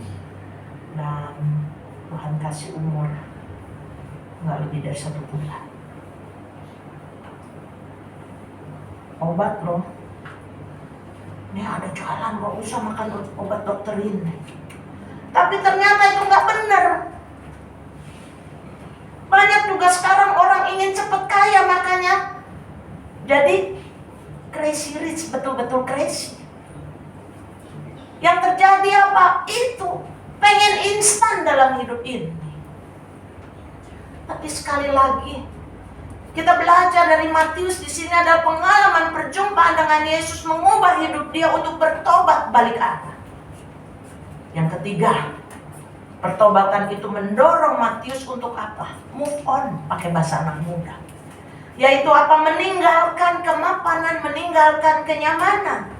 dan Tuhan kasih umur nggak lebih dari 1 bulan. Obat loh, ini ada jalan, gak usah makan obat dokter ini. Tapi ternyata itu nggak benar. Banyak juga sekarang orang ingin cepat kaya, makanya jadi crazy rich, betul-betul crazy. Yang terjadi apa? Itu pengen instan dalam hidup ini. Tapi sekali lagi, Kita belajar dari Matius, di sini ada pengalaman perjumpaan dengan Yesus mengubah hidup dia untuk bertobat balik arah. Yang ketiga, pertobatan itu mendorong Matius untuk apa? Move on, pakai bahasa anak muda. Yaitu apa? Meninggalkan kemapanan, meninggalkan kenyamanan.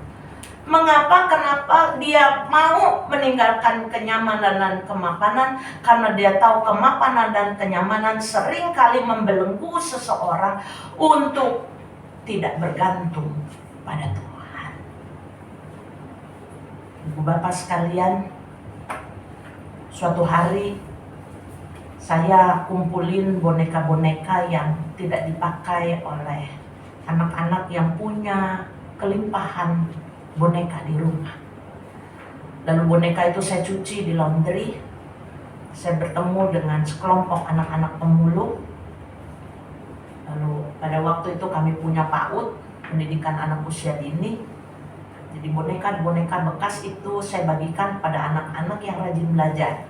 Mengapa? Kenapa dia mau meninggalkan kenyamanan dan kemapanan? Karena dia tahu kemapanan dan kenyamanan seringkali membelenggu seseorang untuk tidak bergantung pada Tuhan. Ibu bapak sekalian, suatu hari saya kumpulin boneka-boneka yang tidak dipakai oleh anak-anak yang punya kelimpahan boneka di rumah. Lalu boneka itu saya cuci di laundry. Saya bertemu dengan sekelompok anak-anak pemulung. Lalu pada waktu itu kami punya PAUD, pendidikan anak usia dini. Jadi boneka-boneka bekas itu saya bagikan pada anak-anak yang rajin belajar.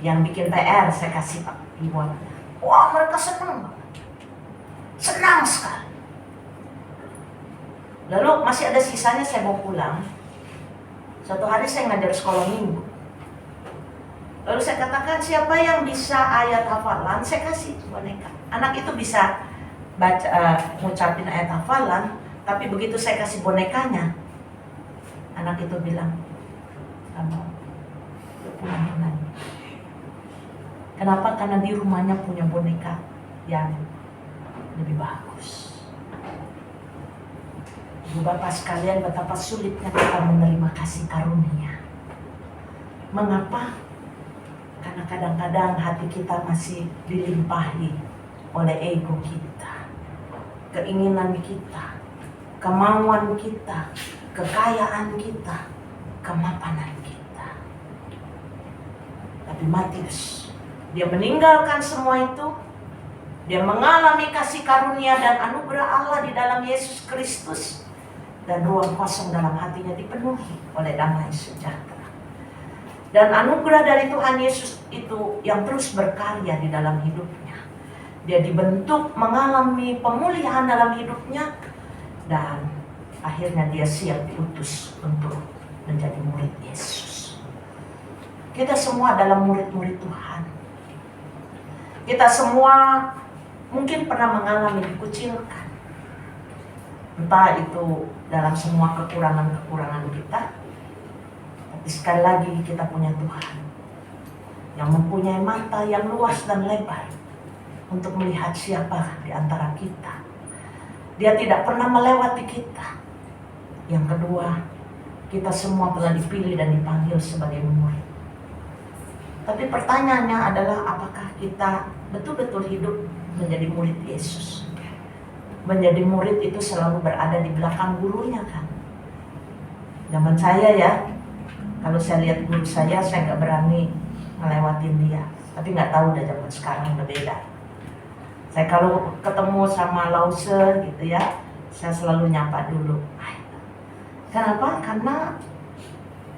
Yang bikin PR saya kasih Pak buatnya. Wah, mereka senang banget. Senang sekali. Lalu masih ada sisanya, saya mau pulang. Suatu hari saya ngajar sekolah minggu. Lalu saya katakan, siapa yang bisa ayat hafalan, saya kasih boneka. Anak itu bisa baca, ngucapin ayat hafalan, tapi begitu saya kasih bonekanya, anak itu bilang, kamu pulang lagi. Kenapa? Karena di rumahnya punya boneka yang lebih bagus. Ibu bapak sekalian, betapa sulitnya kita menerima kasih karunia. Mengapa? Karena kadang-kadang hati kita masih dilimpahi oleh ego kita, keinginan kita, kemauan kita, kekayaan kita, kemapanan kita. Tapi Matius, dia meninggalkan semua itu. Dia mengalami kasih karunia dan anugerah Allah di dalam Yesus Kristus. Dan ruang kosong dalam hatinya dipenuhi oleh damai sejahtera. Dan anugerah dari Tuhan Yesus itu yang terus berkarya di dalam hidupnya. Dia dibentuk mengalami pemulihan dalam hidupnya. Dan akhirnya dia siap diutus untuk menjadi murid Yesus. Kita semua adalah murid-murid Tuhan. Kita semua mungkin pernah mengalami dikucilkan. Entah itu dalam semua kekurangan-kekurangan kita. Tapi sekali lagi kita punya Tuhan yang mempunyai mata yang luas dan lebar untuk melihat siapa di antara kita. Dia tidak pernah melewati kita. Yang kedua, kita semua telah dipilih dan dipanggil sebagai murid. Tapi pertanyaannya adalah, apakah kita betul-betul hidup menjadi murid Yesus? Menjadi murid itu selalu berada di belakang gurunya kan. Zaman saya ya, kalau saya lihat guru saya nggak berani ngelewatin dia. Tapi nggak tahu udah zaman sekarang udah beda. Saya kalau ketemu sama Lause gitu ya, saya selalu nyapa dulu. Kenapa? Karena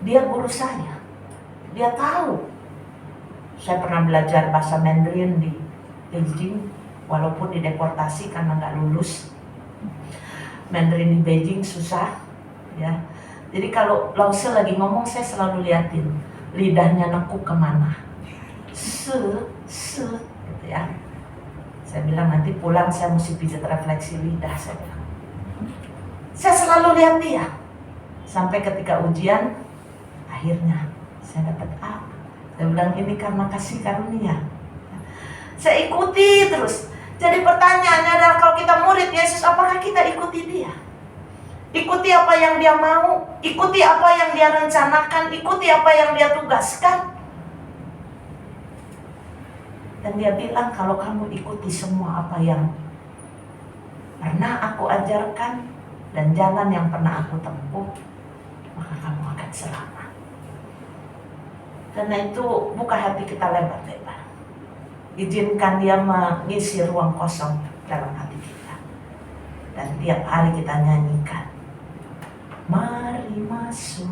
dia guru saya. Dia tahu. Saya pernah belajar bahasa Mandarin di Beijing, walaupun dideportasi karena nggak lulus. Mandarin di Beijing susah, ya. Jadi kalau Lause lagi ngomong, saya selalu liatin lidahnya nekuk kemana. Gitu ya. Saya bilang nanti pulang saya mesti pijat refleksi lidah, saya bilang. Saya selalu lihat dia. Sampai ketika ujian, akhirnya saya dapat A. Saya bilang ini karena kasih karunia. Saya ikuti terus. Jadi pertanyaannya adalah, kalau kita murid Yesus, apakah kita ikuti dia? Ikuti apa yang dia mau, ikuti apa yang dia rencanakan, ikuti apa yang dia tugaskan. Dan dia bilang, kalau kamu ikuti semua apa yang pernah aku ajarkan dan jalan yang pernah aku tempuh, maka kamu akan selamat. Karena itu buka hati kita lebar-lebar. Izinkan dia mengisi ruang kosong dalam hati kita. Dan tiap hari kita nyanyikan, mari masuk,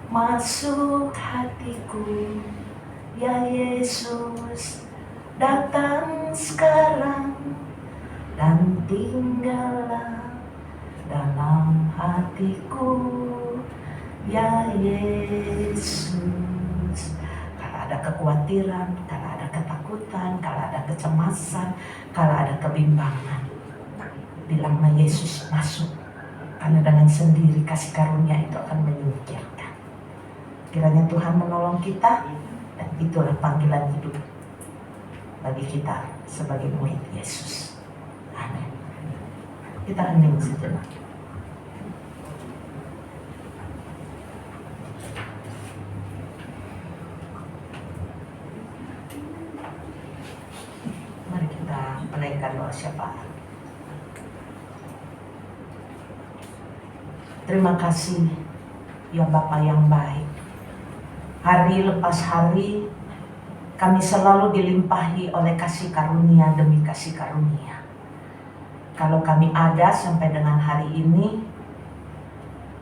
masuk hatiku, ya Yesus, datang sekarang, tinggallah dalam hatiku, ya Yesus. Kalau ada kekhawatiran, kalau ada ketakutan, kalau ada kecemasan, kalau ada kebimbangan, bilanglah Yesus masuk. Karena dengan sendiri kasih karunia itu akan menyingkirkan. Kiranya Tuhan menolong kita, dan itulah panggilan hidup bagi kita sebagai murid Yesus. Amin. Kita hening sejenak. Mari kita menaikkan doa syafaat. Terima kasih ya Bapa yang baik. Hari lepas hari kami selalu dilimpahi oleh kasih karunia demi kasih karunia. Kalau kami ada sampai dengan hari ini,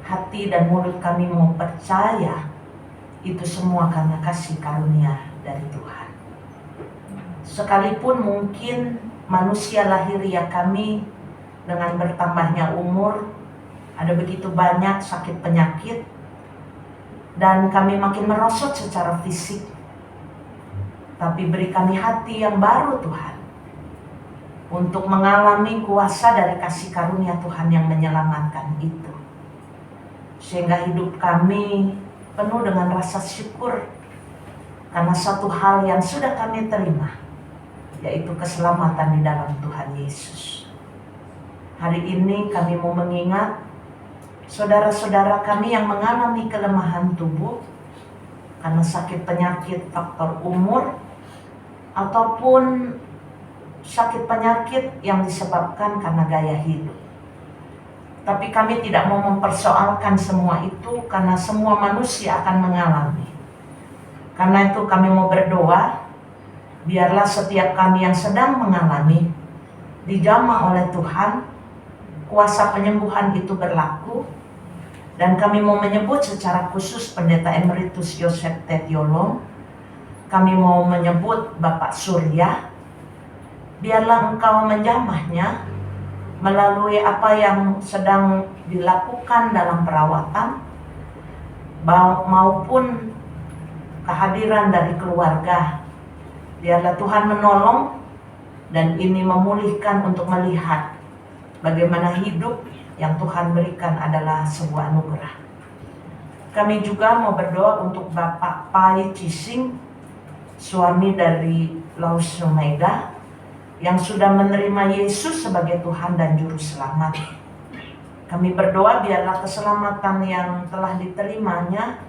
hati dan mulut kami mau percaya itu semua karena kasih karunia dari Tuhan. Sekalipun mungkin manusia lahiriah kami dengan bertambahnya umur, ada begitu banyak sakit penyakit, dan kami makin merosot secara fisik. Tapi beri kami hati yang baru Tuhan, untuk mengalami kuasa dari kasih karunia Tuhan yang menyelamatkan itu. Sehingga hidup kami penuh dengan rasa syukur, karena satu hal yang sudah kami terima, yaitu keselamatan di dalam Tuhan Yesus. Hari ini kami mau mengingat saudara-saudara kami yang mengalami kelemahan tubuh karena sakit penyakit faktor umur ataupun sakit penyakit yang disebabkan karena gaya hidup. Tapi kami tidak mau mempersoalkan semua itu karena semua manusia akan mengalami. Karena itu kami mau berdoa, biarlah setiap kami yang sedang mengalami dijamah oleh Tuhan, kuasa penyembuhan itu berlaku. Dan kami mau menyebut secara khusus Pendeta Emeritus Yosef Tetiolong. Kami mau menyebut Bapak Surya. Biarlah Engkau menjamahnya melalui apa yang sedang dilakukan dalam perawatan maupun kehadiran dari keluarga. Biarlah Tuhan menolong dan ini memulihkan untuk melihat bagaimana hidup yang Tuhan berikan adalah sebuah anugerah. Kami juga mau berdoa untuk Bapak Pai Cising, suami dari Laus Sumega, yang sudah menerima Yesus sebagai Tuhan dan Juru Selamat. Kami berdoa biarlah keselamatan yang telah diterimanya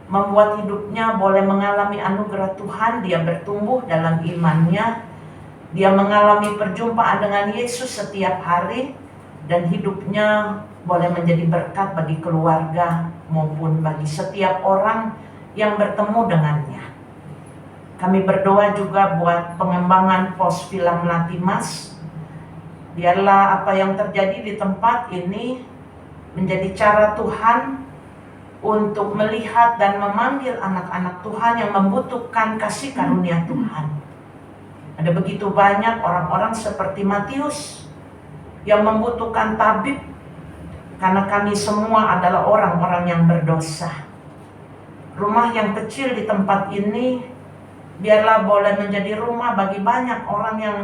membuat hidupnya boleh mengalami anugerah Tuhan. Dia bertumbuh dalam imannya, dia mengalami perjumpaan dengan Yesus setiap hari, dan hidupnya boleh menjadi berkat bagi keluarga maupun bagi setiap orang yang bertemu dengannya. Kami berdoa juga buat pengembangan pos film Latimas. Biarlah apa yang terjadi di tempat ini menjadi cara Tuhan untuk melihat dan memanggil anak-anak Tuhan yang membutuhkan kasih karunia Tuhan. Ada begitu banyak orang-orang seperti Matius yang membutuhkan tabib, karena kami semua adalah orang-orang yang berdosa. Rumah yang kecil di tempat ini biarlah boleh menjadi rumah bagi banyak orang yang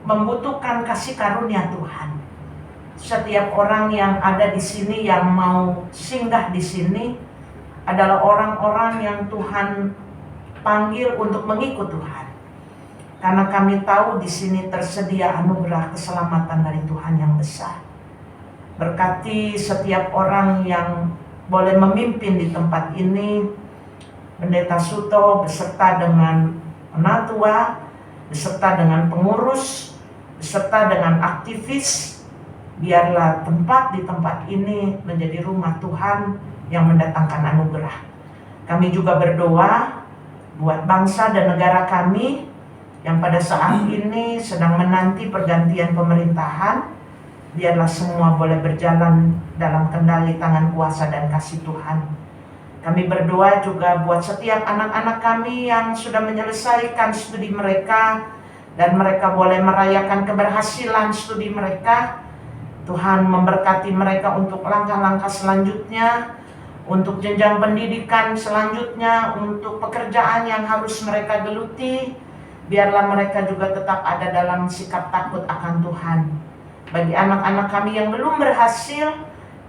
membutuhkan kasih karunia Tuhan. Setiap orang yang ada di sini yang mau singgah di sini adalah orang-orang yang Tuhan panggil untuk mengikut Tuhan. Karena kami tahu di sini tersedia anugerah keselamatan dari Tuhan yang besar. Berkati setiap orang yang boleh memimpin di tempat ini, Pendeta Suto beserta dengan penatua, beserta dengan pengurus, beserta dengan aktivis. Biarlah tempat di tempat ini menjadi rumah Tuhan yang mendatangkan anugerah. Kami juga berdoa buat bangsa dan negara kami yang pada saat ini sedang menanti pergantian pemerintahan. Biarlah semua boleh berjalan dalam kendali tangan kuasa dan kasih Tuhan. Kami berdoa juga buat setiap anak-anak kami yang sudah menyelesaikan studi mereka dan mereka boleh merayakan keberhasilan studi mereka. Tuhan memberkati mereka untuk langkah-langkah selanjutnya, untuk jenjang pendidikan selanjutnya, untuk pekerjaan yang harus mereka geluti. Biarlah mereka juga tetap ada dalam sikap takut akan Tuhan. Bagi anak-anak kami yang belum berhasil,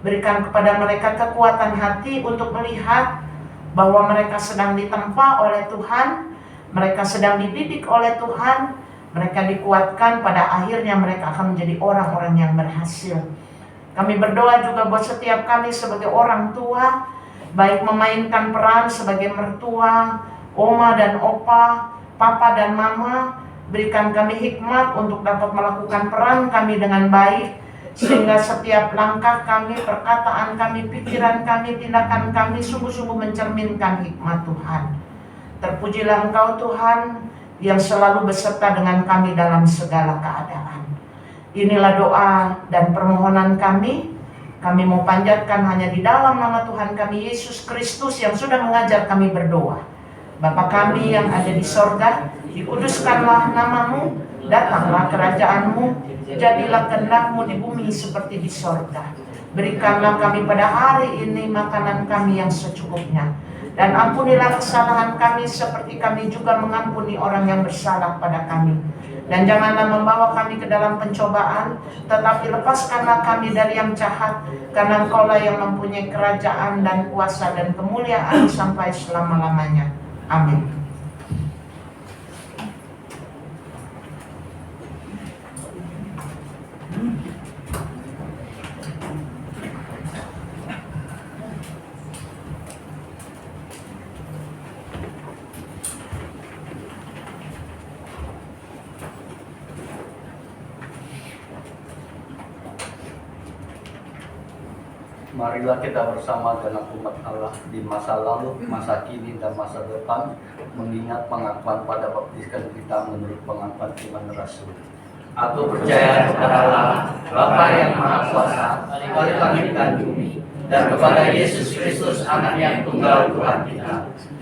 berikan kepada mereka kekuatan hati untuk melihat bahwa mereka sedang ditempa oleh Tuhan, mereka sedang dididik oleh Tuhan, mereka dikuatkan, pada akhirnya mereka akan menjadi orang-orang yang berhasil. Kami berdoa juga buat setiap kami sebagai orang tua, baik memainkan peran sebagai mertua, oma dan opa, papa dan mama. Berikan kami hikmat untuk dapat melakukan peran kami dengan baik, sehingga setiap langkah kami, perkataan kami, pikiran kami, tindakan kami sungguh-sungguh mencerminkan hikmat Tuhan. Terpujilah Engkau Tuhan yang selalu beserta dengan kami dalam segala keadaan. Inilah doa dan permohonan kami. Kami mau panjatkan hanya di dalam nama Tuhan kami Yesus Kristus yang sudah mengajar kami berdoa. Bapa kami yang ada di sorga, dikuduskanlah namamu, datanglah kerajaanmu, jadilah kehendak-Mu di bumi seperti di sorga. Berikanlah kami pada hari ini makanan kami yang secukupnya. Dan ampunilah kesalahan kami seperti kami juga mengampuni orang yang bersalah pada kami. Dan janganlah membawa kami ke dalam pencobaan, tetapi lepaskanlah kami dari yang jahat, karena Engkaulah yang mempunyai kerajaan dan kuasa dan kemuliaan sampai selama-lamanya. Amin. Marilah kita bersama dengan umat Allah di masa lalu, masa kini, dan masa depan mengingat pengakuan pada baptisan kita menurut pengakuan iman Rasul. Aku percaya kepada Allah, Bapa yang Maha Kuasa, Khalik langit dan bumi, dan kepada Yesus Kristus, Anak yang tunggal Tuhan kita,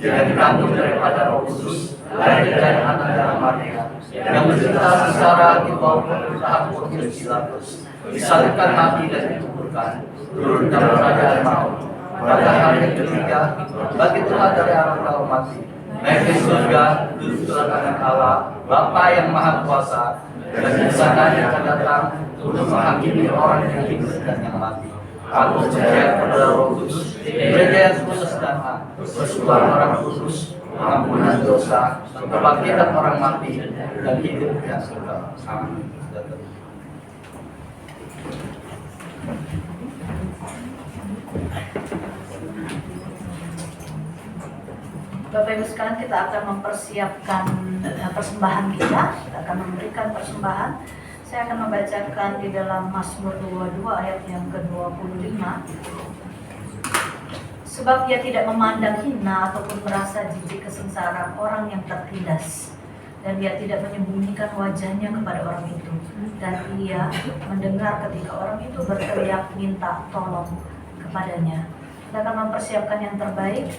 yang dikandung daripada Roh Kudus, lahir dari anak darah Maria, yang menderita secara di bawah pemerintahan Pontius Pilatus, disalibkan, mati dan dikuburkan, turun ke kerajaan maut. Pada hari ketiga, bangkit dari antara kaum mati, naik ke surga, duduk di kanan Allah, Bapa yang Maha Kuasa, dan di sana yang akan datang untuk menghakimi orang yang hidup dan yang mati. Aku percaya kepada Roh Kudus, gereja yang kudus dan persekutuan orang kudus, pengampunan dosa, kebangkitan orang mati, dan hidup yang kekal. Amin. Bapak Ibu sekalian, kita akan mempersiapkan persembahan kita akan memberikan persembahan. Saya akan membacakan di dalam Mazmur 22 ayat yang ke-25. Sebab ia tidak memandang hina ataupun merasa jijik kesengsaraan orang yang tertindas, dan ia tidak menyembunyikan wajahnya kepada orang itu, dan ia mendengar ketika orang itu berteriak minta tolong kepadanya. Kita akan mempersiapkan yang terbaik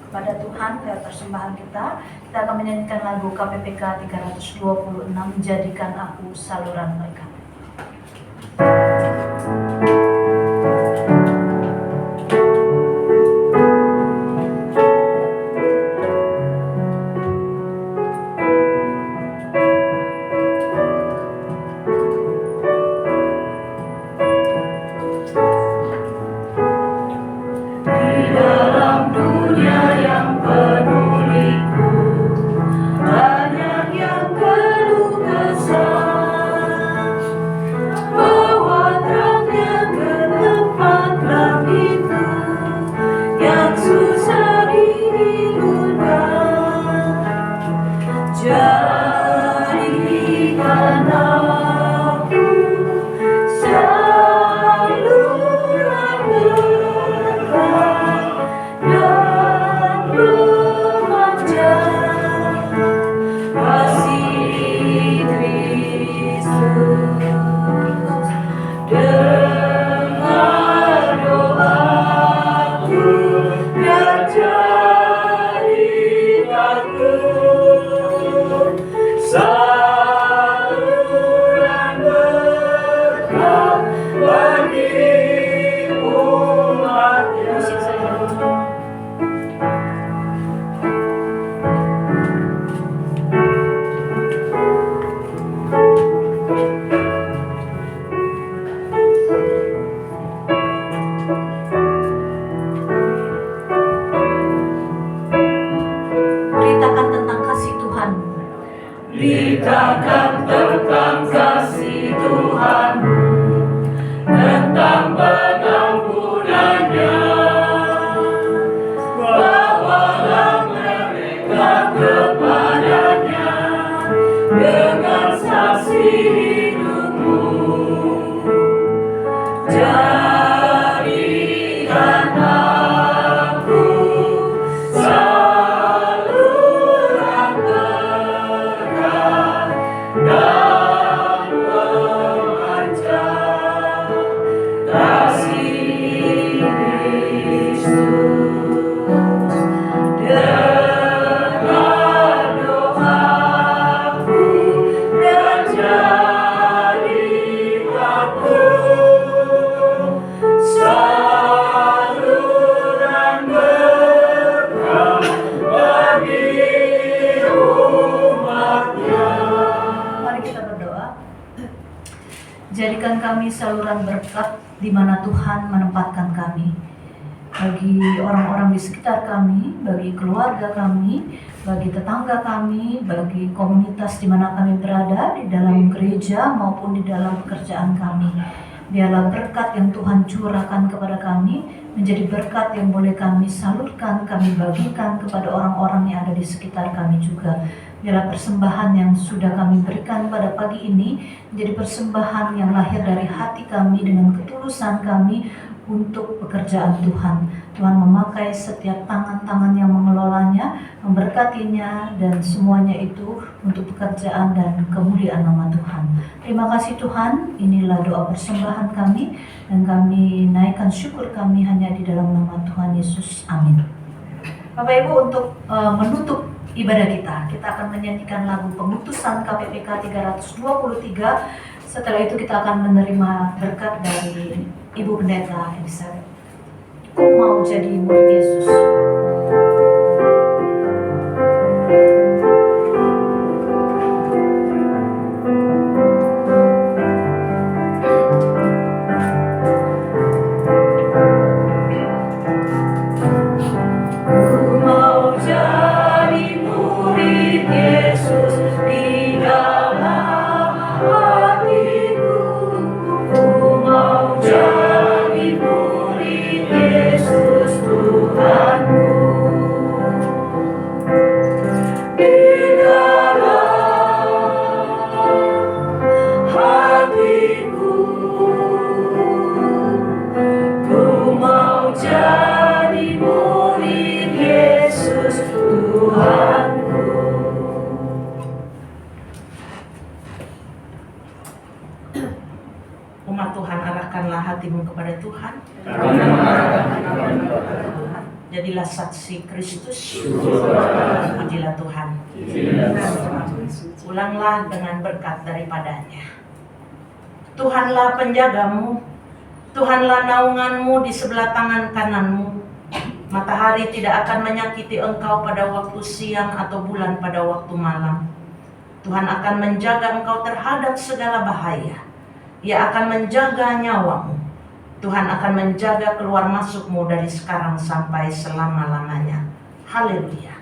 kepada Tuhan lewat persembahan kita. Kita akan menyanyikan lagu KPPK 326, Jadikan Aku Saluran Berkat. Bahwa Jadikan kami saluran berkat di mana Tuhan menempatkan kami. Bagi orang-orang di sekitar kami, bagi keluarga kami, bagi tetangga kami, bagi komunitas di mana kami berada, di dalam gereja maupun di dalam pekerjaan kami. Biarlah berkat yang Tuhan curahkan kepada kami menjadi berkat yang boleh kami salurkan, kami bagikan kepada orang-orang yang ada di sekitar kami juga. Biarlah persembahan yang sudah kami berikan pada pagi ini menjadi persembahan yang lahir dari hati kami dengan ketulusan kami untuk pekerjaan Tuhan. Tuhan memakai setiap tangan-tangan yang mengelolanya, memberkatinya, dan semuanya itu untuk pekerjaan dan kemuliaan nama Tuhan. Terima kasih Tuhan, inilah doa persembahan kami, dan kami naikkan syukur kami hanya di dalam nama Tuhan Yesus. Amin. Bapak Ibu, untuk menutup ibadah kita akan menyanyikan lagu pengutusan KPPK 323. Setelah itu kita akan menerima berkat dari Ibu Pendeta Elizabeth. Ku mau jadi murid Yesus. Umat Tuhan, arahkanlah hatimu kepada Tuhan. Jadilah saksi Kristus. Pujilah Tuhan. Ulanglah dengan berkat daripadanya. Tuhanlah penjagamu, Tuhanlah naunganmu di sebelah tangan kananmu. Matahari tidak akan menyakiti engkau pada waktu siang atau bulan pada waktu malam. Tuhan akan menjaga engkau terhadap segala bahaya. Ia akan menjaga nyawamu. Tuhan akan menjaga keluar masukmu dari sekarang sampai selama-lamanya. Haleluya.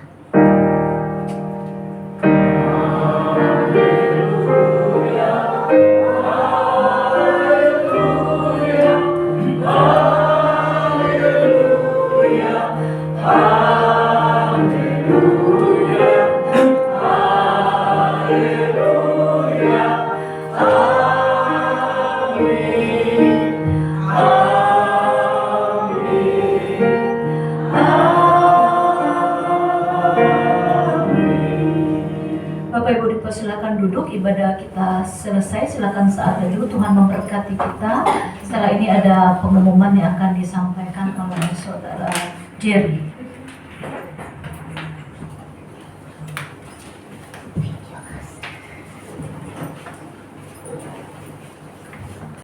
Bapak Ibu dipersilakan duduk, ibadah kita selesai, silakan saat dulu, Tuhan memberkati kita. Setelah ini ada pengumuman yang akan disampaikan oleh Saudara Jerry.